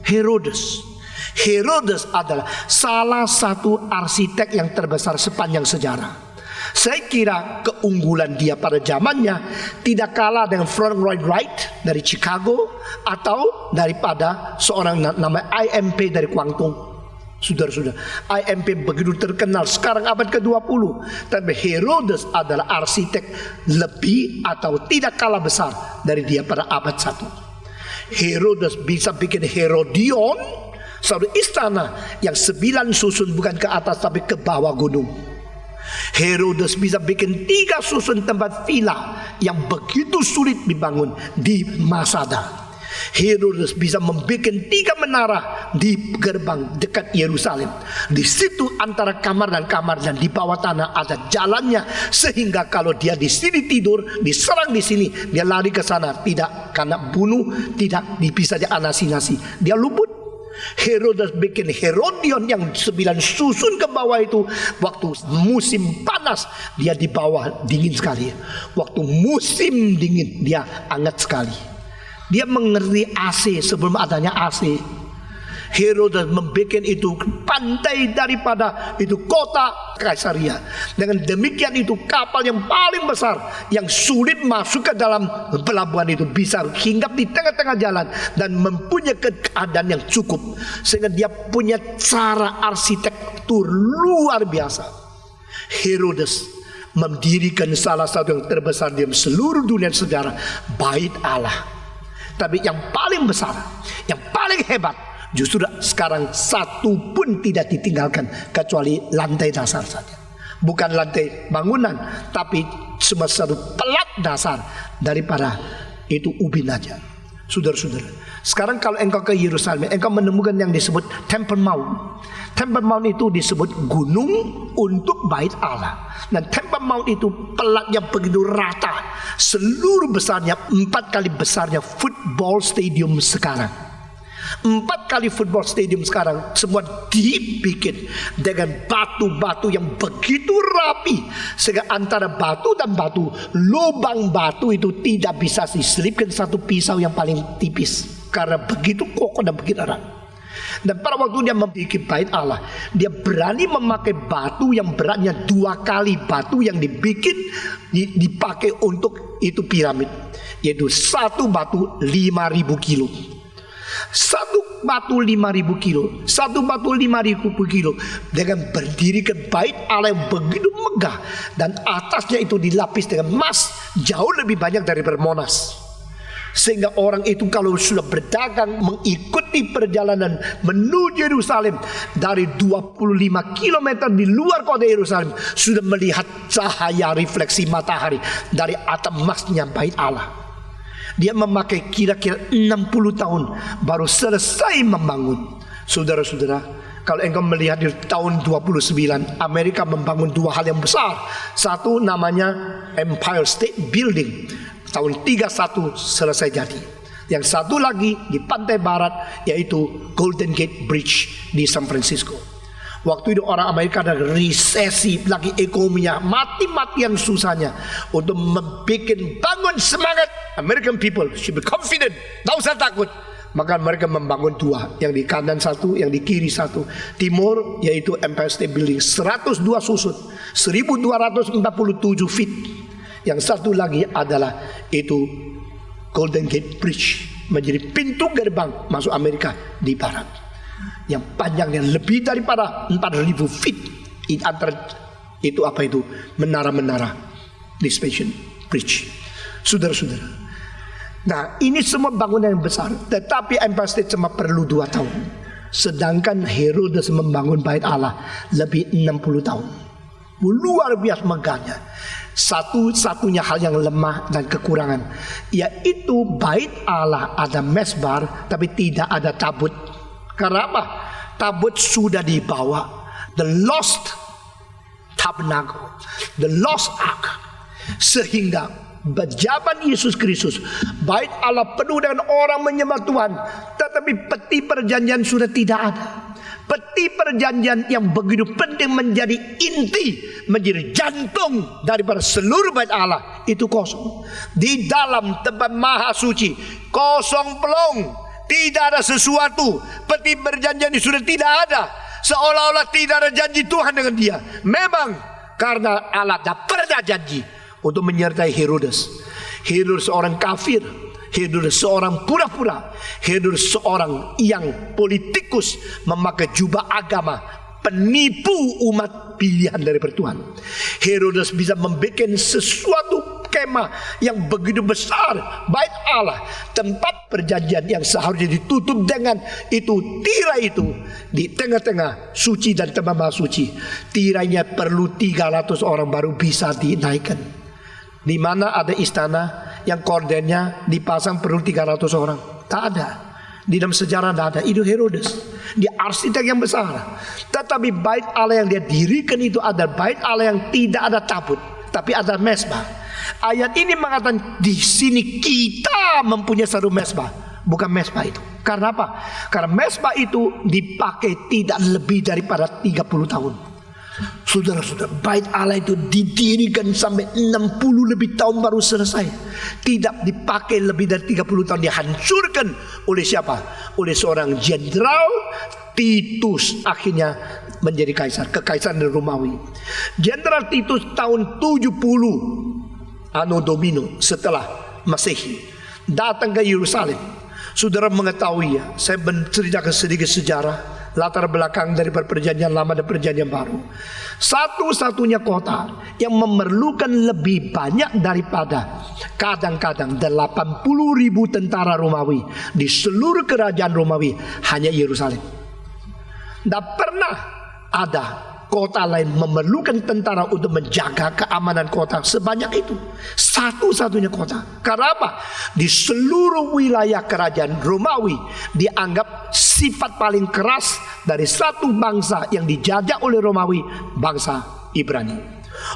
A: Herodes. Herodes adalah salah satu arsitek yang terbesar sepanjang sejarah. Saya kira keunggulan dia pada zamannya tidak kalah dengan Frank Lloyd Wright, dari Chicago atau daripada seorang nama IMP dari Guangdong. Saudara-saudara, IMP begitu terkenal sekarang abad ke-20, tapi Herodes adalah arsitek lebih atau tidak kalah besar dari dia pada abad 1. Herodes bisa bikin Herodion, satu istana yang 9 susun bukan ke atas tapi ke bawah gunung. Herodes bisa bikin 3 susun tempat villa yang begitu sulit dibangun di Masada. Herodes bisa membuat 3 menara di gerbang dekat Yerusalem. Di situ antara kamar dan di bawah tanah ada jalannya, sehingga kalau dia di sini tidur, diserang di sini, dia lari ke sana, tidak karena bunuh, tidak bisa dianasi-nasi, dia luput. Herodes bikin Herodion yang 9 susun ke bawah itu. Waktu musim panas dia di bawah dingin sekali. Waktu musim dingin dia hangat sekali. Dia mengerti AC sebelum adanya AC. Herodes membuat itu pantai daripada itu kota Kaisaria. Dengan demikian itu kapal yang paling besar yang sulit masuk ke dalam pelabuhan itu bisa hinggap di tengah-tengah jalan dan mempunyai keadaan yang cukup, sehingga dia punya cara arsitektur luar biasa. Herodes mendirikan salah satu yang terbesar di seluruh dunia sejarah, Bait Allah. Tapi yang paling besar, yang paling hebat, justru sekarang satu pun tidak ditinggalkan kecuali lantai dasar saja. Bukan lantai bangunan, tapi cuma satu pelat dasar daripada itu ubin aja. Saudara-saudara, sekarang kalau engkau ke Yerusalem, engkau menemukan yang disebut Temple Mount. Temple Mount itu disebut gunung untuk Bait Allah. Dan Temple Mount itu pelatnya begitu rata, seluruh besarnya 4 kali besarnya football stadium sekarang. 4 kali football stadium sekarang semua dibikin dengan batu-batu yang begitu rapi, sehingga antara batu dan batu, lubang batu itu tidak bisa diselipkan satu pisau yang paling tipis, karena begitu kokoh dan begitu erat. Dan pada waktu dia membuat Bait Allah, dia berani memakai batu yang beratnya 2 kali batu yang dipakai untuk itu piramid, yaitu satu batu 5.000 kilo. Satu batu 5.000 kilo, satu batu 5.000 kilo, dengan berdiri ke Bait Allah yang begitu megah, dan atasnya itu dilapis dengan emas jauh lebih banyak dari Monas. Sehingga orang itu kalau sudah berdagang mengikuti perjalanan menuju Yerusalem dari 25 km di luar kota Yerusalem, sudah melihat cahaya refleksi matahari dari atap emasnya Bait Allah. Dia memakai kira-kira 60 tahun baru selesai membangun. Saudara-saudara, kalau engkau melihat di tahun 29, Amerika membangun 2 hal yang besar. Satu namanya Empire State Building, tahun 31 selesai jadi. Yang satu lagi di pantai barat, yaitu Golden Gate Bridge di San Francisco. Waktu itu orang Amerika ada resesi, lagi ekonominya mati-matian susahnya, untuk bangun semangat American people should be confident, tak usah takut. Maka mereka membangun 2, yang di kanan 1, yang di kiri 1. Timur yaitu Empire State Building 102 susun, 1247 feet. Yang satu lagi adalah itu Golden Gate Bridge, menjadi pintu gerbang masuk Amerika di barat, yang panjangnya lebih daripada 4.000 feet. Antara itu apa itu? Menara-menara Dispensation Bridge. Saudara-saudara, nah ini semua bangunan yang besar, tetapi Empire State cuma perlu 2 tahun. Sedangkan Herodes membangun Bait Allah lebih 60 tahun. Luar biasa megahnya. Satu-satunya hal yang lemah dan kekurangan, yaitu Bait Allah ada mesbah tapi tidak ada tabut. Karena apa? Tabut sudah dibawa. The lost tabernacle, the lost ark. Sehingga zaman Yesus Kristus, Bait Allah penuh dengan orang menyembah Tuhan, tetapi peti perjanjian sudah tidak ada. Peti perjanjian yang begitu penting, menjadi inti, menjadi jantung daripada seluruh Bait Allah, itu kosong. Di dalam tempat maha suci kosong pelong, tidak ada sesuatu. Peti perjanjian ini sudah tidak ada, seolah-olah tidak ada janji Tuhan dengan dia. Memang karena Allah tidak pernah janji untuk menyertai Herodes. Herodes seorang kafir. Herodes seorang pura-pura. Herodes seorang yang politikus, memakai jubah agama, penipu umat pilihan dari Tuhan. Herodes bisa membuat sesuatu kemah yang begitu besar, bait Allah, tempat perjanjian yang seharusnya ditutup dengan itu tirai itu di tengah-tengah suci dan tempat suci. Tirainya perlu 300 orang baru bisa dinaikkan. Di mana ada istana yang kordennya dipasang perlu 300 orang? Tak ada. Di dalam sejarah tidak ada. Itu Herodes. Dia arsitek yang besar. Tetapi bait Allah yang dia dirikan itu adalah bait Allah yang tidak ada tabut, tapi ada mesbah. Ayat ini mengatakan di sini kita mempunyai satu mesbah, bukan mesbah itu. Karena apa? Karena mesbah itu dipakai tidak lebih daripada 30 tahun. Saudara-saudara, bait Allah itu didirikan sampai 60 lebih tahun baru selesai. Tidak dipakai lebih dari 30 tahun. Dihancurkan oleh siapa? Oleh seorang jenderal Titus, akhirnya menjadi kaisar, kekaisaran Romawi. Jenderal Titus tahun 70 Anno Domini setelah Masehi datang ke Yerusalem. Saudara mengetahui ya, saya menceritakan sedikit sejarah latar belakang dari perjanjian lama dan perjanjian baru. Satu-satunya kota yang memerlukan lebih banyak daripada kadang-kadang 80.000 tentara Romawi di seluruh kerajaan Romawi hanya Yerusalem. Tidak pernah ada kota lain memerlukan tentara untuk menjaga keamanan kota sebanyak itu. Satu-satunya kota. Karena apa? Di seluruh wilayah kerajaan Romawi dianggap sifat paling keras dari satu bangsa yang dijajah oleh Romawi, bangsa Ibrani.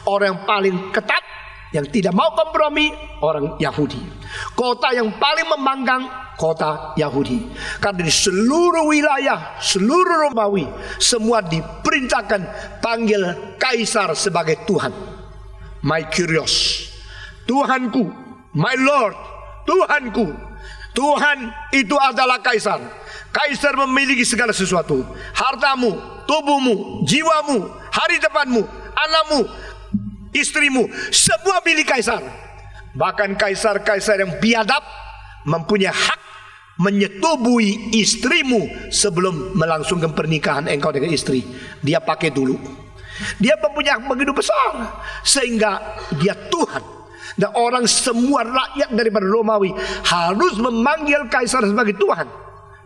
A: Orang yang paling ketat, yang tidak mau kompromi, orang Yahudi. Kota yang paling membangkang, kota Yahudi. Karena di seluruh wilayah, seluruh Romawi, semua diperintahkan panggil kaisar sebagai Tuhan. My Kyrios, Tuhanku. My Lord, Tuhanku. Tuhan itu adalah kaisar. Kaisar memiliki segala sesuatu. Hartamu, tubuhmu, jiwamu, hari depanmu, anakmu, istrimu, semua milik kaisar. Bahkan kaisar-kaisar yang biadab mempunyai hak menyetubui istrimu sebelum melangsungkan pernikahan engkau dengan istri. Dia pakai dulu. Dia mempunyai hak begitu besar sehingga dia Tuhan. Dan orang semua rakyat daripada Romawi harus memanggil kaisar sebagai Tuhan.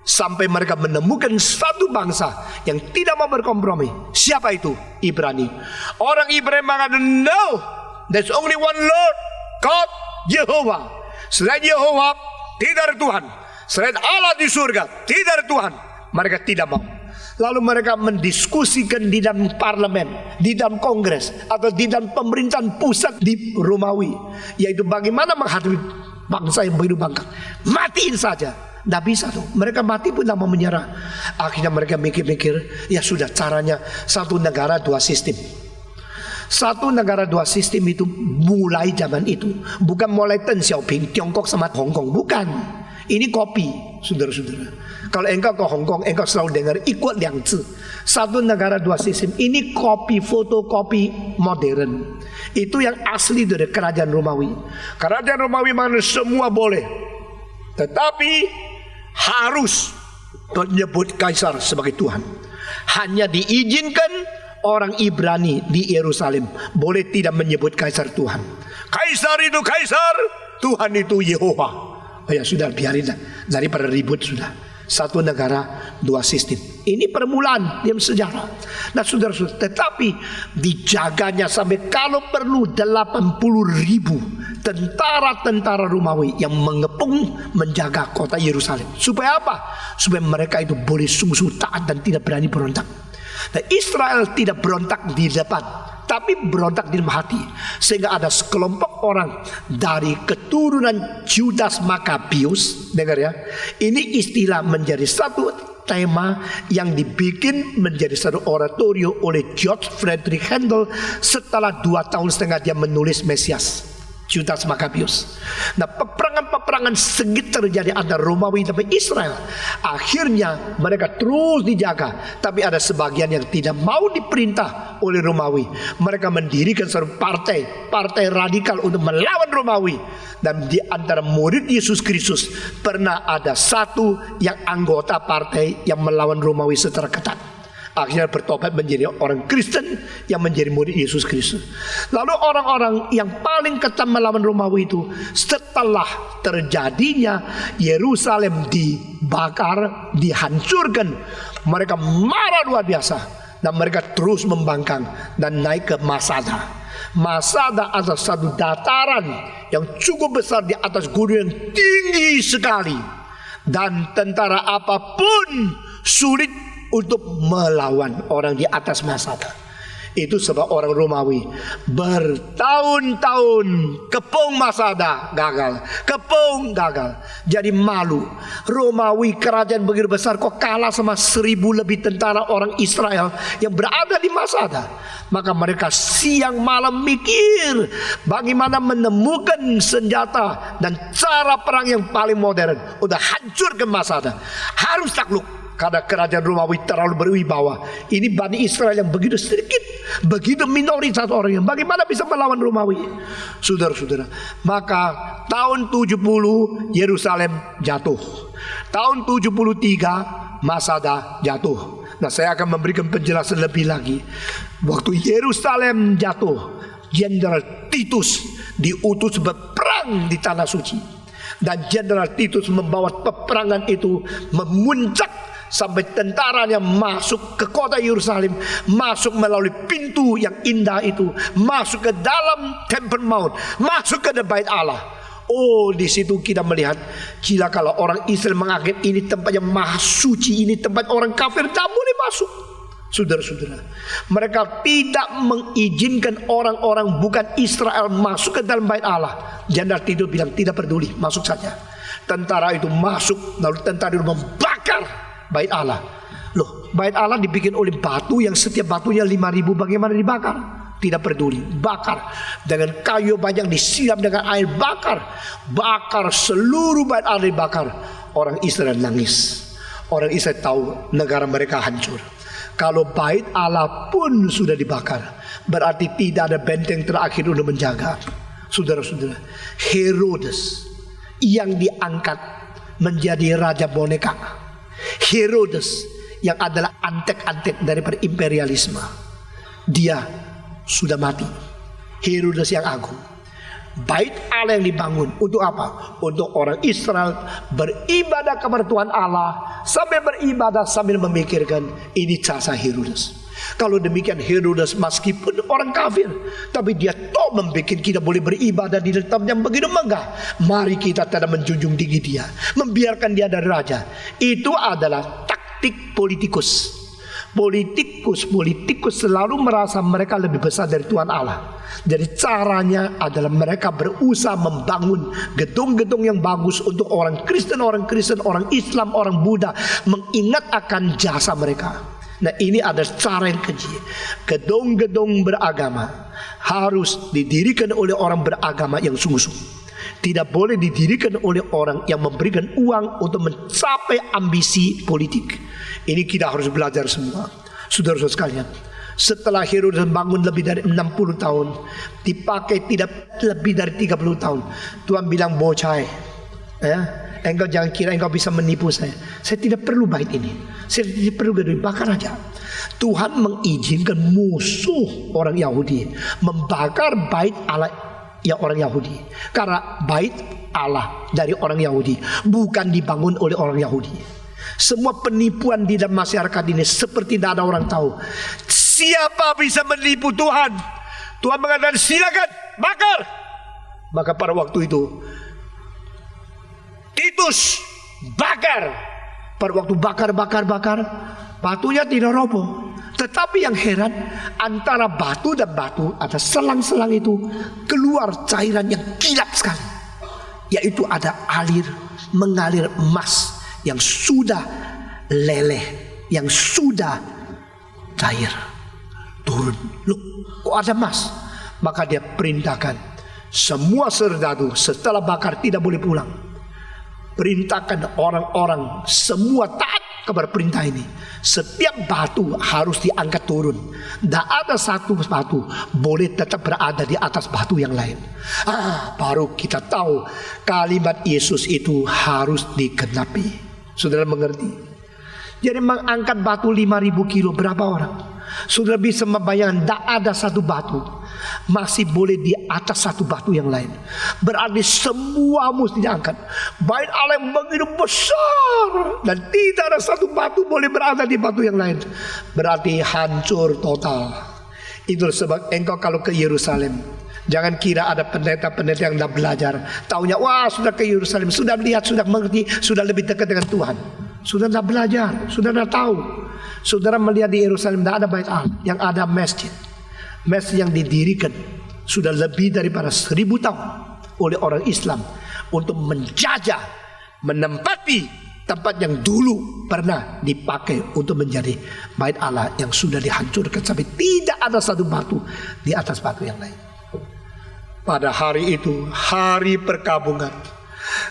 A: Sampai mereka menemukan satu bangsa yang tidak mau berkompromi. Siapa itu? Ibrani. Orang Ibrani mengatakan, no, there's only one Lord, God, Jehovah. Selain Jehovah tidak ada Tuhan. Selain Allah di surga tidak ada Tuhan. Mereka tidak mau. Lalu mereka mendiskusikan di dalam parlemen, di dalam kongres, atau di dalam pemerintahan pusat di Romawi, yaitu bagaimana menghadapi bangsa yang begitu bangkang. Matiin saja. Tidak bisa tuh. Mereka mati pun tidak mau menyerah. Akhirnya mereka mikir-mikir, ya sudah, caranya satu negara dua sistem. Satu negara dua sistem itu mulai zaman itu. Bukan mulai Deng Xiaoping, Tiongkok sama Hong Kong. Bukan. Ini kopi, saudara-saudara. Kalau engkau ke Hong Kong, engkau selalu dengar ikut liangzi. Satu negara dua sistem. Ini kopi, fotokopi modern. Itu yang asli dari kerajaan Romawi. Kerajaan Romawi mana semua boleh, tetapi harus menyebut kaisar sebagai Tuhan. Hanya diizinkan orang Ibrani di Yerusalem boleh tidak menyebut kaisar Tuhan. Kaisar itu kaisar, Tuhan itu Yehova. Oh ya sudah, biarin lah, daripada ribut sudah. Satu negara dua sistem. Ini permulaan dalam sejarah. Nah saudara-saudara, tetapi dijaganya sampai kalau perlu 80.000 tentara-tentara Romawi yang mengepung menjaga kota Yerusalem. Supaya apa? Supaya mereka itu boleh sungguh-sungguh taat dan tidak berani berontak. Nah, Israel tidak berontak di depan, tapi berontak di dalam hati. Sehingga ada sekelompok orang dari keturunan Judas Makabius, dengar ya, ini istilah menjadi satu tema yang dibikin menjadi satu oratorio oleh George Frederick Handel setelah 2,5 tahun dia menulis Mesias. Judas Makabius. Nah, peperangan-peperangan sengit terjadi antara Romawi dan Israel. Akhirnya mereka terus dijaga, tapi ada sebagian yang tidak mau diperintah oleh Romawi. Mereka mendirikan suatu partai radikal untuk melawan Romawi. Dan di antara murid Yesus Kristus pernah ada satu yang anggota partai yang melawan Romawi secara ketat. Akhirnya bertobat menjadi orang Kristen yang menjadi murid Yesus Kristus. Lalu orang-orang yang paling ketat melawan Romawi itu, setelah terjadinya Yerusalem dibakar, dihancurkan, mereka marah luar biasa. Dan mereka terus membangkang dan naik ke Masada. Masada adalah satu dataran yang cukup besar di atas gunung yang tinggi sekali. Dan tentara apapun sulit untuk melawan orang di atas Masada. Itu sebab orang Romawi bertahun-tahun kepung Masada gagal, kepung gagal, jadi malu. Romawi kerajaan begitu besar kok kalah sama 1000 lebih tentara orang Israel yang berada di Masada. Maka mereka siang malam mikir bagaimana menemukan senjata dan cara perang yang paling modern untuk hancurkan Masada. Harus takluk. Karena kerajaan Romawi terlalu berwibawa. Ini Bani Israel yang begitu sedikit, begitu minoritas orang yang bagaimana bisa melawan Romawi. Saudara-saudara, maka tahun 70 Yerusalem jatuh. Tahun 73 Masada jatuh. Nah, saya akan memberikan penjelasan lebih lagi. Waktu Yerusalem jatuh, Jenderal Titus diutus berperang di Tanah Suci. Dan Jenderal Titus membawa peperangan itu memuncak sampai tentaranya masuk ke kota Yerusalem, masuk melalui pintu yang indah itu, masuk ke dalam Temple Mount, masuk ke Bait Allah. Oh, di situ kita melihat, gila kalau orang Israel menganggap ini tempat yang maha suci, ini tempat orang kafir tak boleh masuk. Saudara-saudara, mereka tidak mengizinkan orang-orang bukan Israel masuk ke dalam Bait Allah. Jenderal Titus bilang tidak peduli, masuk saja. Tentara itu masuk, lalu tentara itu membakar Bait Allah. Loh, Bait Allah dibikin oleh batu yang setiap batunya 5.000, bagaimana dibakar? Tidak peduli, bakar. Dengan kayu banyak disiram dengan air bakar. Bakar seluruh Bait Allah dibakar. Orang Israel nangis. Orang Israel tahu negara mereka hancur. Kalau Bait Allah pun sudah dibakar, berarti tidak ada benteng terakhir untuk menjaga. Saudara-saudara, Herodes yang diangkat menjadi raja boneka, Herodes yang adalah antek-antek daripada imperialisme, dia sudah mati. Herodes yang agung. Bait Allah yang dibangun untuk apa? Untuk orang Israel beribadah kepada Tuhan Allah, sambil beribadah sambil memikirkan ini jasa Herodes. Kalau demikian Herodes meskipun orang kafir, tapi dia toh membuat kita boleh beribadah di tempat yang begitu megah. Mari kita tidak menjunjung tinggi dia, membiarkan dia dari raja. Itu adalah taktik politikus. Politikus selalu merasa mereka lebih besar dari Tuhan Allah. Jadi caranya adalah mereka berusaha membangun gedung-gedung yang bagus untuk orang Kristen, orang Islam, orang Buddha, mengingat akan jasa mereka. Nah, ini adalah cara yang keji. Gedung-gedung beragama harus didirikan oleh orang beragama yang sungguh-sungguh. Tidak boleh didirikan oleh orang yang memberikan uang untuk mencapai ambisi politik. Ini kita harus belajar semua, saudara-saudara sekalian. Setelah Herodes bangun lebih dari 60 tahun, dipakai tidak lebih dari 30 tahun, Tuhan bilang, bocah, ya, engkau jangan kira engkau bisa menipu saya. Saya tidak perlu bait ini, saya tidak perlu gedung, bakar aja. Tuhan mengizinkan musuh orang Yahudi membakar bait Allah yang orang Yahudi, karena bait Allah dari orang Yahudi bukan dibangun oleh orang Yahudi. Semua penipuan di dalam masyarakat ini seperti tidak ada orang tahu. Siapa bisa menipu Tuhan? Tuhan mengatakan silakan bakar. Maka pada waktu itu Titus bakar. Pada waktu bakar, batunya tidak roboh. Tetapi yang heran, antara batu dan batu ada selang-selang itu keluar cairan yang kilat sekali. Yaitu ada mengalir emas yang sudah leleh, yang sudah cair, turun. Loh, kok ada emas? Maka dia perintahkan, Semua serdadu setelah bakar tidak boleh pulang. Perintahkan orang-orang semua taat kepada perintah ini. Setiap batu harus diangkat turun. Tidak ada satu batu boleh tetap berada di atas batu yang lain. Baru kita tahu kalimat Yesus itu harus digenapi. Saudara mengerti? Jadi mengangkat batu 5.000 kilo berapa orang? Saudara bisa membayangkan tidak ada satu batu masih boleh di atas satu batu yang lain. Berarti semua mesti diangkat. Bait Allah yang begitu besar dan tidak ada satu batu boleh berada di batu yang lain. Berarti hancur total. Itu sebab engkau kalau ke Yerusalem, jangan kira ada pendeta-pendeta yang tidak belajar. Taunya wah sudah ke Yerusalem, sudah lihat, sudah mengerti, sudah lebih dekat dengan Tuhan. Sudah tidak belajar, sudah tidak tahu. Saudara melihat di Yerusalem tidak ada bait Allah, yang ada masjid. Masjid yang didirikan sudah lebih daripada 1000 tahun oleh orang Islam untuk menjajah, menempati tempat yang dulu pernah dipakai untuk menjadi bait Allah yang sudah dihancurkan sampai tidak ada satu batu di atas batu yang lain. Pada hari itu, hari perkabungan,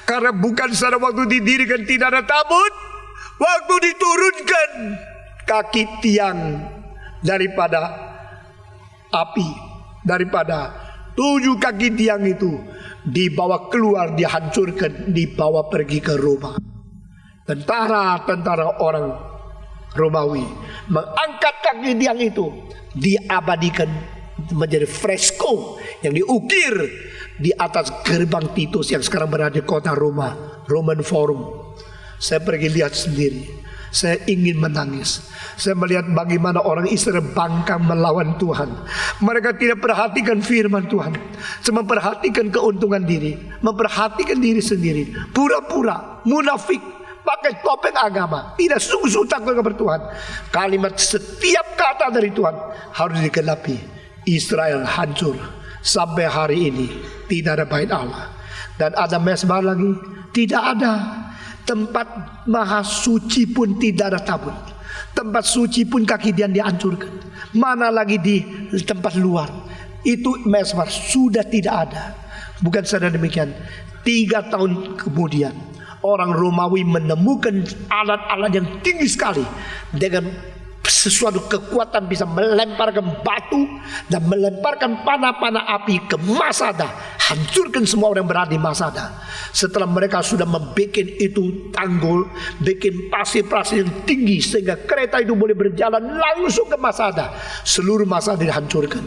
A: karena bukan pada waktu didirikan tidak ada tabut, waktu diturunkan kaki tiang daripada api, daripada 7 kaki tiang itu dibawa keluar, dihancurkan, dibawa pergi ke Roma. Tentara-tentara orang Romawi mengangkat kaki tiang itu, diabadikan menjadi fresko yang diukir di atas gerbang Titus yang sekarang berada di kota Roma, Roman Forum. Saya pergi lihat sendiri. Saya ingin menangis. Saya melihat bagaimana orang Israel bangkang melawan Tuhan. Mereka tidak perhatikan firman Tuhan, cuma perhatikan keuntungan diri, memperhatikan diri sendiri, pura-pura munafik, pakai topeng agama, tidak sungguh-sungguh takut kepada Tuhan. Kalimat setiap kata dari Tuhan harus digenapi. Israel hancur. Sampai hari ini tidak ada bait Allah. Dan ada mezbah lagi? Tidak ada. Tempat maha suci pun tidak ada tabut. Tempat suci pun kaki dia dihancurkan. Mana lagi di tempat luar? Itu mezbah sudah tidak ada. Bukan saja demikian, 3 tahun kemudian orang Romawi menemukan alat-alat yang tinggi sekali dengan sesuatu kekuatan bisa melemparkan batu dan melemparkan panah-panah api ke Masada, hancurkan semua orang yang berada di Masada. Setelah mereka sudah membuat itu tanggul, bikin pasir-pasir yang tinggi sehingga kereta itu boleh berjalan langsung ke Masada, seluruh Masada dihancurkan.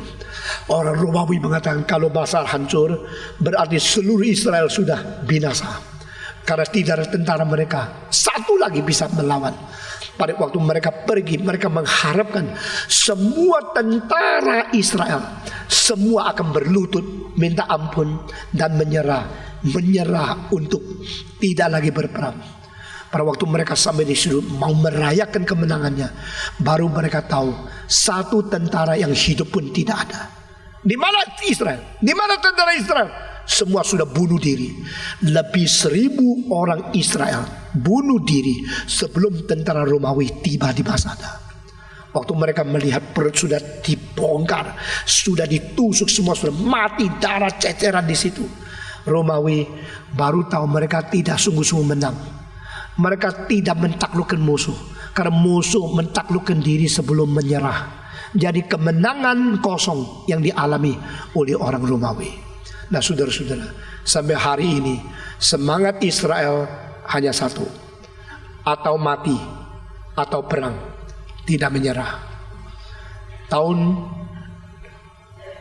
A: Orang Romawi mengatakan kalau Masada hancur berarti seluruh Israel sudah binasa, karena tidak ada tentara mereka satu lagi bisa melawan. Pada waktu mereka pergi, mereka mengharapkan semua tentara Israel semua akan berlutut, minta ampun dan menyerah untuk tidak lagi berperang. Pada waktu mereka sampai di situ mau merayakan kemenangannya, baru mereka tahu satu tentara yang hidup pun tidak ada. Di mana Israel? Di mana tentara Israel? Semua sudah bunuh diri. Lebih 1000 orang Israel bunuh diri sebelum tentara Romawi tiba di Masada. Waktu mereka melihat perut sudah dibongkar, sudah ditusuk, semua sudah mati, darah ceceran di situ. Romawi baru tahu mereka tidak sungguh-sungguh menang. Mereka tidak mentaklukkan musuh, karena musuh mentaklukkan diri sebelum menyerah. Jadi kemenangan kosong yang dialami oleh orang Romawi. Nah saudara-saudara, sampai hari ini semangat Israel hanya satu, atau mati atau perang, tidak menyerah. Tahun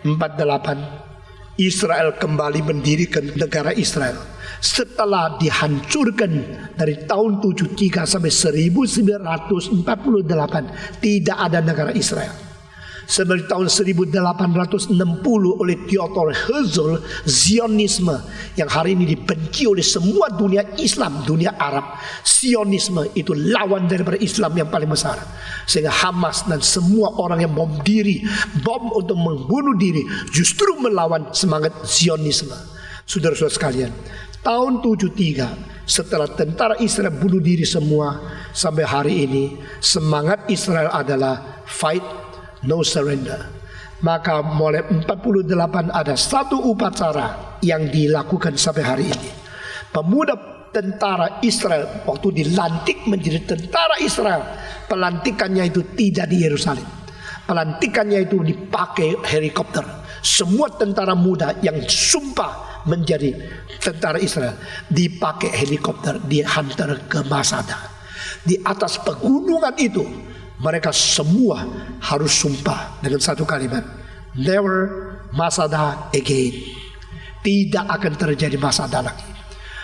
A: 48 Israel kembali mendirikan negara Israel setelah dihancurkan dari tahun 73 sampai 1948 tidak ada negara Israel. Seperti tahun 1860 oleh Theodor Herzl, Zionisme yang hari ini dibenci oleh semua dunia Islam, dunia Arab. Zionisme itu lawan daripada Islam yang paling besar. Sehingga Hamas dan semua orang yang bom diri, bom untuk membunuh diri, justru melawan semangat Zionisme. Saudara-saudara sekalian, tahun 73 setelah tentara Israel bunuh diri semua, sampai hari ini semangat Israel adalah fight, no surrender. Maka mulai 48 ada satu upacara yang dilakukan sampai hari ini. Pemuda tentara Israel waktu dilantik menjadi tentara Israel, pelantikannya itu tidak di Yerusalem. Pelantikannya itu dipakai helikopter. Semua tentara muda yang sumpah menjadi tentara Israel dipakai helikopter, dihantar ke Masada. Di atas pegunungan itu mereka semua harus sumpah dengan satu kalimat, never Masada again. Tidak akan terjadi Masada lagi.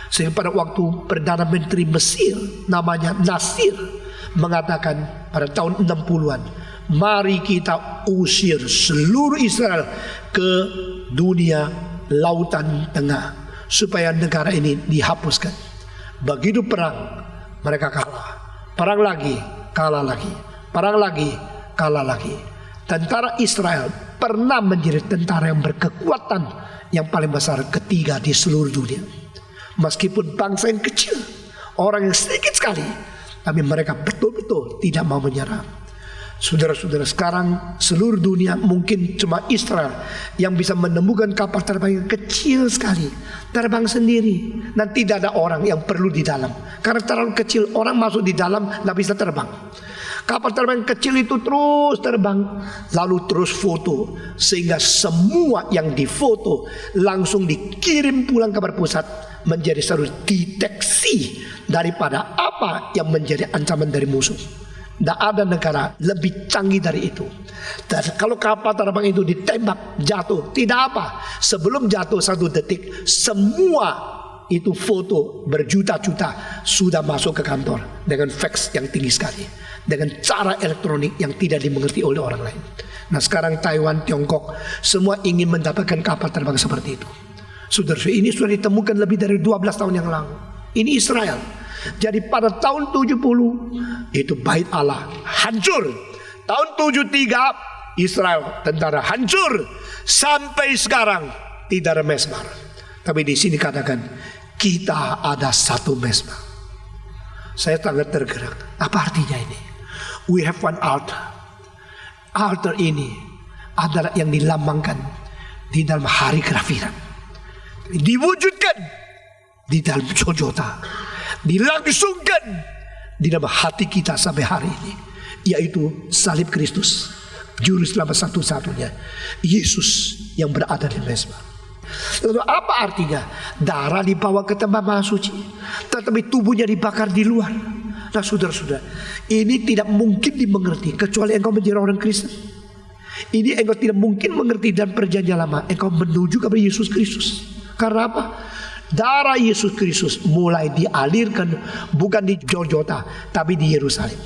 A: Sehingga pada waktu Perdana Menteri Mesir namanya Nasir mengatakan pada tahun 60-an, mari kita usir seluruh Israel ke dunia lautan tengah supaya negara ini dihapuskan. Begitu perang, mereka kalah. Perang lagi, kalah lagi. Perang lagi, kalah lagi. Tentara Israel pernah menjadi tentara yang berkekuatan yang paling besar ketiga di seluruh dunia. Meskipun bangsa yang kecil, orang yang sedikit sekali, tapi mereka betul-betul tidak mau menyerah. Saudara-saudara, sekarang seluruh dunia mungkin cuma Israel yang bisa menemukan kapal terbang yang kecil sekali, terbang sendiri, dan tidak ada orang yang perlu di dalam. Karena terlalu kecil, orang masuk di dalam tidak bisa terbang. Kapal terbang kecil itu terus terbang, lalu terus foto, sehingga semua yang difoto langsung dikirim pulang ke pusat menjadi satu deteksi daripada apa yang menjadi ancaman dari musuh. Tidak ada negara lebih canggih dari itu. Dan kalau kapal terbang itu ditembak jatuh, tidak apa. Sebelum jatuh 1 detik, semua itu foto berjuta-juta sudah masuk ke kantor dengan fax yang tinggi sekali, dengan cara elektronik yang tidak dimengerti oleh orang lain. Nah sekarang Taiwan, Tiongkok semua ingin mendapatkan kapal terbang seperti itu. Saudara, ini sudah ditemukan lebih dari 12 tahun yang lalu. Ini Israel. Jadi pada tahun 70 itu bait Allah hancur. Tahun 73 Israel tentara hancur. Sampai sekarang tidak ada mesbah. Tapi di sini katakan kita ada satu mesbah. Saya sangat tergerak. Apa artinya ini? We have one altar. Altar ini adalah yang dilambangkan di dalam hari kelahiran, diwujudkan di dalam Jojota, dilangsungkan di dalam hati kita sampai hari ini, yaitu salib Kristus, juru selamat satu-satunya, Yesus yang berada di mesbah. Lalu apa artinya? Darah dibawa ke tempat maha suci, tetapi tubuhnya dibakar di luar. Nah saudara-saudara, ini tidak mungkin dimengerti kecuali engkau menjadi orang Kristen. Ini engkau tidak mungkin mengerti dan perjanjian lama. Engkau menuju kepada Yesus Kristus. Karena apa? Darah Yesus Kristus mulai dialirkan bukan di Jojota, tapi di Yerusalem.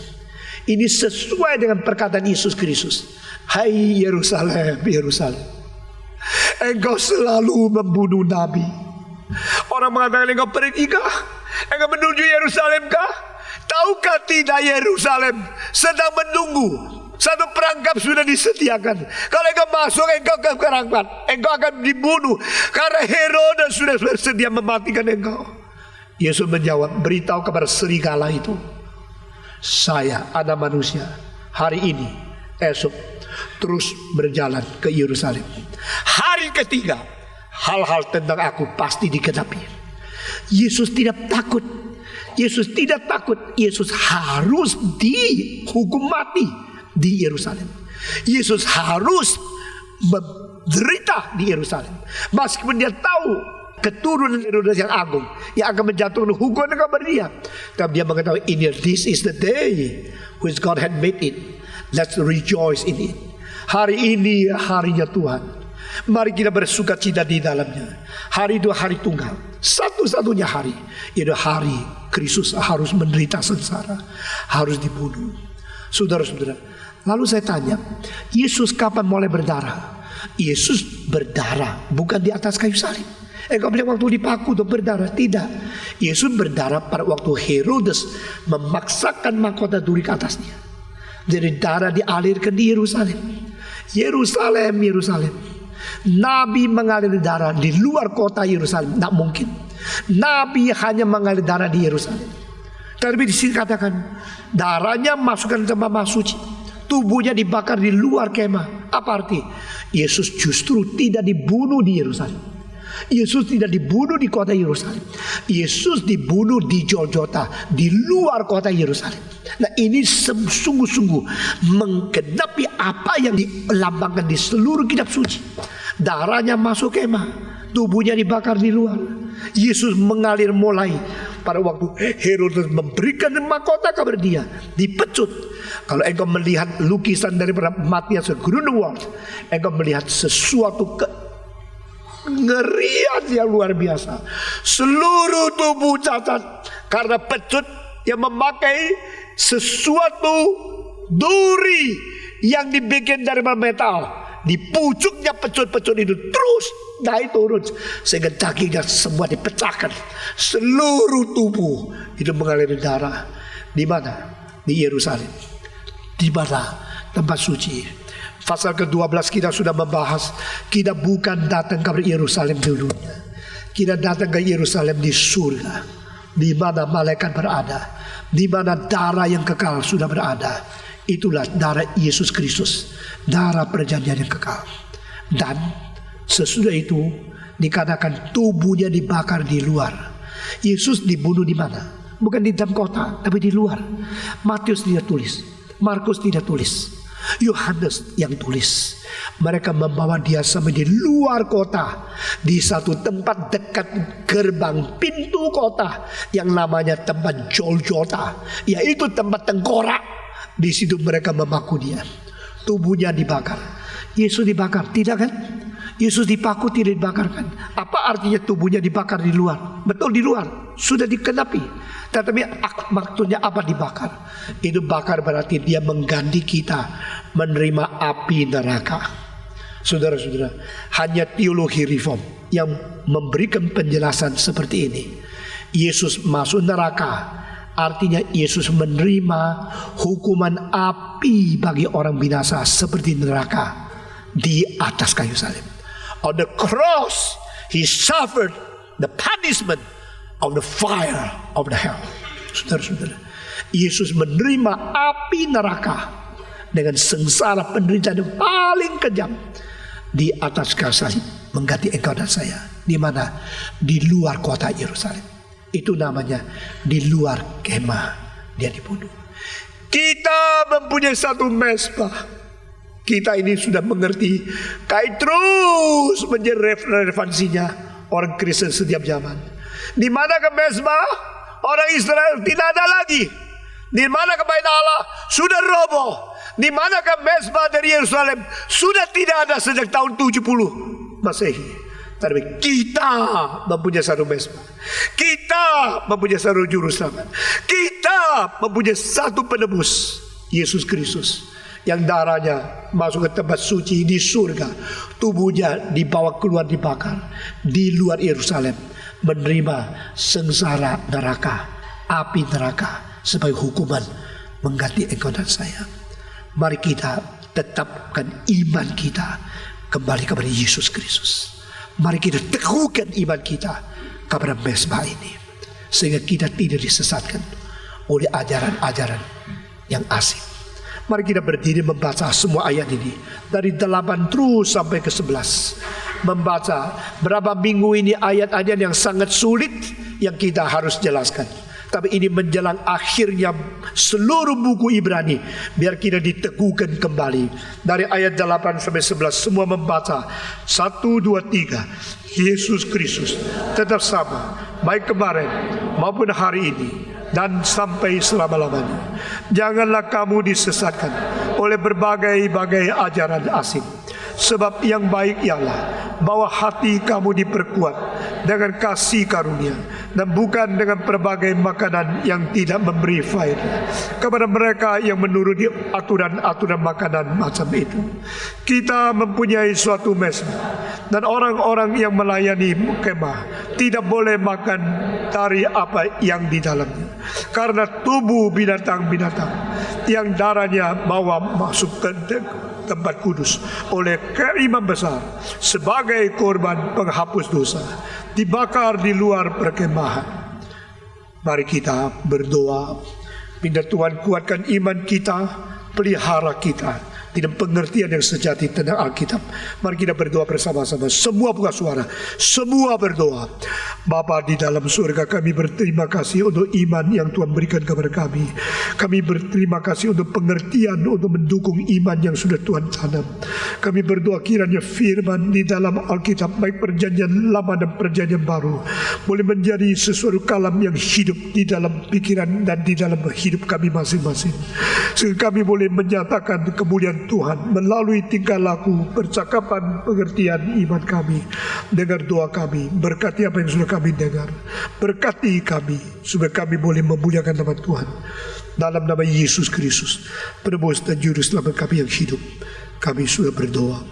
A: Ini sesuai dengan perkataan Yesus Kristus. Hai Yerusalem, Yerusalem, engkau selalu membunuh nabi. Orang mengatakan engkau pergi kah? Engkau menuju Yerusalem kah? Tahukah tidak Yerusalem sedang menunggu, satu perangkap sudah disediakan. Kalau engkau masuk, engkau ke perangkap, engkau akan dibunuh karena Herodes sudah bersedia mematikan engkau. Yesus menjawab, beritahu kepada serigala itu, saya anak manusia hari ini, esok terus berjalan ke Yerusalem. Hari ketiga hal-hal tentang aku pasti digenapi. Yesus tidak takut. Yesus tidak takut. Yesus harus dihukum mati di Yerusalem. Yesus harus menderita di Yerusalem. Meskipun dia tahu keturunan Herodes yang agung yang akan menjatuhkan hukuman kepada dia, tapi dia mengatakan, this is the day which God had made it. Let's rejoice in it. Hari ini harinya Tuhan. Mari kita bersuka cita di dalamnya. Hari itu hari tunggal, satu-satunya hari, yaitu hari Kristus harus menderita sengsara, harus dibunuh. Saudara-saudara, lalu saya tanya, Yesus kapan mulai berdarah? Yesus berdarah bukan di atas kayu salib. Engkau bilang waktu dipaku untuk berdarah. Tidak. Yesus berdarah pada waktu Herodes memaksakan mahkota duri ke atasnya. Jadi darah dialirkan di Yerusalem. Yerusalem, Yerusalem. Nabi mengalir darah di luar kota Yerusalem, tidak mungkin. Nabi hanya mengalir darah di Yerusalem. Tapi di sini katakan darahnya masukkan ke tempat maha suci. tubuhnya dibakar di luar kemah. Apa arti? Yesus justru tidak dibunuh di Yerusalem. Yesus tidak dibunuh di kota Yerusalem. Yesus dibunuh di Golgota, di luar kota Yerusalem. Nah, ini sungguh-sungguh menggenapi apa yang dilambangkan di seluruh kitab suci. Darahnya masuk kemah, tubuhnya dibakar di luar. Yesus mengalir mulai pada waktu Herodes memberikan mahkota kepada dia, dipecut. Kalau engkau melihat lukisan daripada Matius Grunewald, engkau melihat sesuatu ngerian yang luar biasa. Seluruh tubuh cacat karena pecut yang memakai sesuatu duri yang dibikin dari metal. Di pucuknya pecut-pecut itu terus naik turun sehingga dagingnya semua dipecahkan. Seluruh tubuh itu mengalir darah. Di mana? Di Yerusalem. Di mana? Tempat suci. Pasal ke-12 kita sudah membahas, kita bukan datang ke Yerusalem dulunya. Kita datang ke Yerusalem di surga, di mana malaikat berada, di mana darah yang kekal sudah berada. Itulah darah Yesus Kristus, darah perjanjian yang kekal. Dan sesudah itu dikatakan tubuhnya dibakar di luar. Yesus dibunuh di mana? Bukan di dalam kota, tapi di luar. Matius tidak tulis, Markus tidak tulis, Yohanes yang tulis. Mereka membawa dia sampai di luar kota, di satu tempat dekat gerbang pintu kota yang namanya tempat Golgota, yaitu tempat tengkorak. Di situ mereka memaku dia. Tubuhnya dibakar. Yesus dibakar, tidak kan? Yesus dipaku, tidak dibakar kan? Apa artinya tubuhnya dibakar di luar? Betul, di luar sudah dikenapi. Tetapi maksudnya apa dibakar? Itu bakar berarti dia mengganti kita menerima api neraka. Saudara-saudara, hanya teologi reform yang memberikan penjelasan seperti ini. Yesus masuk neraka, artinya Yesus menerima hukuman api bagi orang binasa seperti neraka di atas kayu salib. On the cross, he suffered the punishment of the fire of the hell. Saudara-saudara, Yesus menerima api neraka dengan sengsara penderitaan yang paling kejam di atas kayu salib, mengganti engkau dan saya. Di mana? Di luar kota Yerusalem. Itu namanya di luar kemah dia dibunuh. Kita mempunyai satu mezbah. Kita ini sudah mengerti, kait terus menjadi relevansinya orang Kristen setiap zaman. Di mana ke mezbah orang Israel tidak ada lagi. Di mana ke bait Allah sudah roboh. Di mana ke mezbah dari Yerusalem sudah tidak ada sejak tahun 70 Masehi. Tapi kita mempunyai satu mezbah. Kita mempunyai satu juru selamat. Kita mempunyai satu penebus, Yesus Kristus, yang darahnya masuk ke tempat suci di surga. Tubuhnya dibawa keluar dibakar di luar Yerusalem, menerima sengsara neraka, api neraka sebagai hukuman mengganti engkau dan saya. Mari kita tetapkan iman kita kembali kepada Yesus Kristus. Mari kita teguhkan iman kita kepada mezbah ini, sehingga kita tidak disesatkan oleh ajaran-ajaran yang asing. Mari kita berdiri membaca semua ayat ini dari 8 terus sampai ke 11. Membaca berapa minggu ini ayat-ayat yang sangat sulit yang kita harus jelaskan. Tapi ini menjelang akhirnya seluruh buku Ibrani, biar kita diteguhkan kembali. Dari ayat 8 sampai 11 semua membaca 1, 2, 3. Yesus Kristus tetap sama, baik kemarin maupun hari ini dan sampai selama-lamanya. Janganlah kamu disesatkan oleh berbagai-bagai ajaran asing. Sebab yang baik ialah bahwa hati kamu diperkuat dengan kasih karunia, dan bukan dengan berbagai makanan yang tidak memberi faedah kepada mereka yang menuruti aturan-aturan makanan macam itu. Kita mempunyai suatu mezbah, dan orang-orang yang melayani kemah tidak boleh makan dari apa yang di dalamnya, karena tubuh binatang-binatang yang darahnya bawa masuk ke tempat kudus oleh imam besar sebagai korban penghapus dosa dibakar di luar perkemahan. Mari kita berdoa, minta Tuhan kuatkan iman kita, pelihara kita di dalam pengertian yang sejati tentang Alkitab. Mari kita berdoa bersama-sama. Semua buka suara, semua berdoa. Bapa di dalam surga, kami berterima kasih untuk iman yang Tuhan berikan kepada kami. Kami berterima kasih untuk pengertian, untuk mendukung iman yang sudah Tuhan tanam. Kami berdoa kiranya firman di dalam Alkitab, baik perjanjian lama dan perjanjian baru, boleh menjadi sesuatu kalam yang hidup di dalam pikiran dan di dalam hidup kami masing-masing. Sehingga kami boleh menyatakan kemuliaan Tuhan melalui tingkah laku, percakapan, pengertian iman kami. Dengar doa kami, berkati apa yang sudah kami dengar, berkati kami supaya kami boleh memuliakan nama Tuhan. Dalam nama Yesus Kristus, penebus dan juru selamat kami yang hidup, kami sudah berdoa.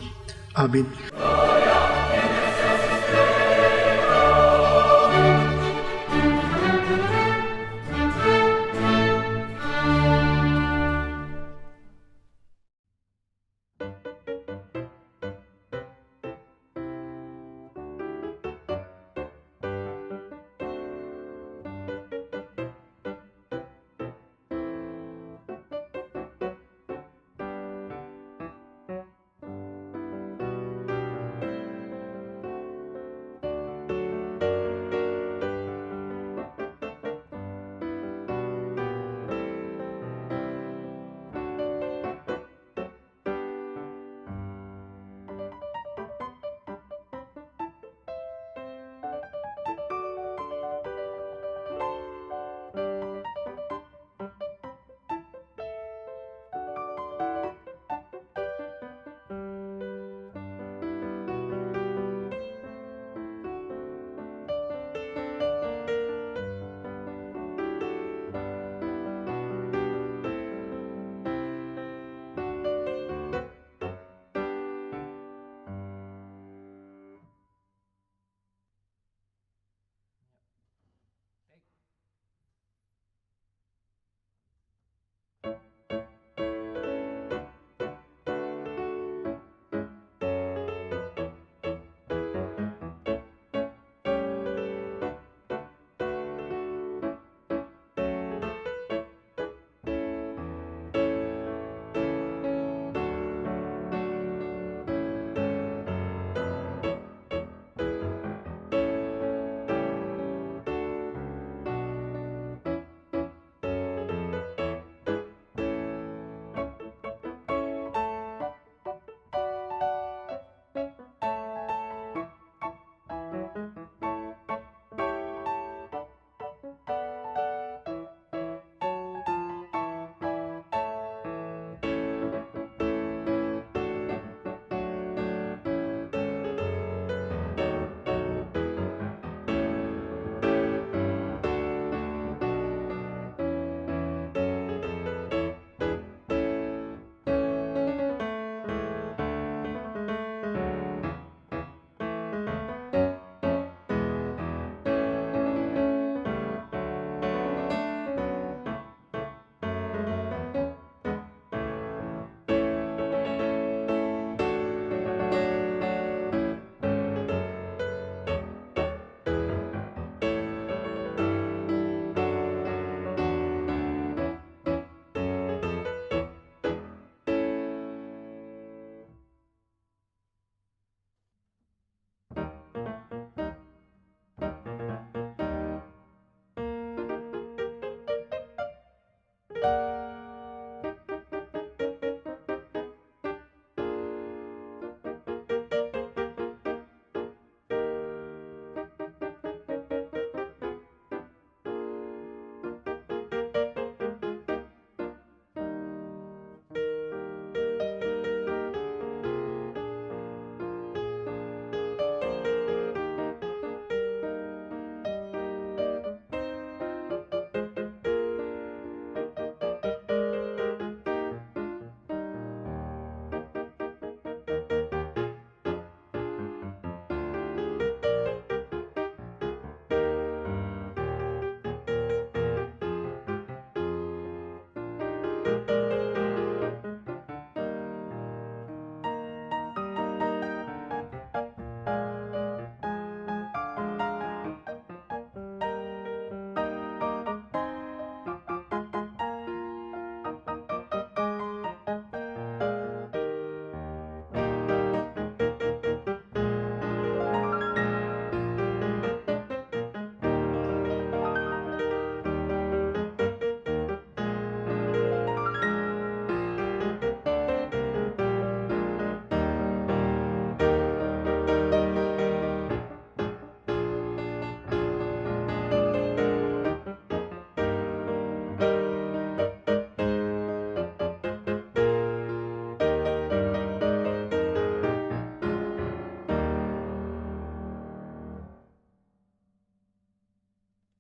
A: Amin.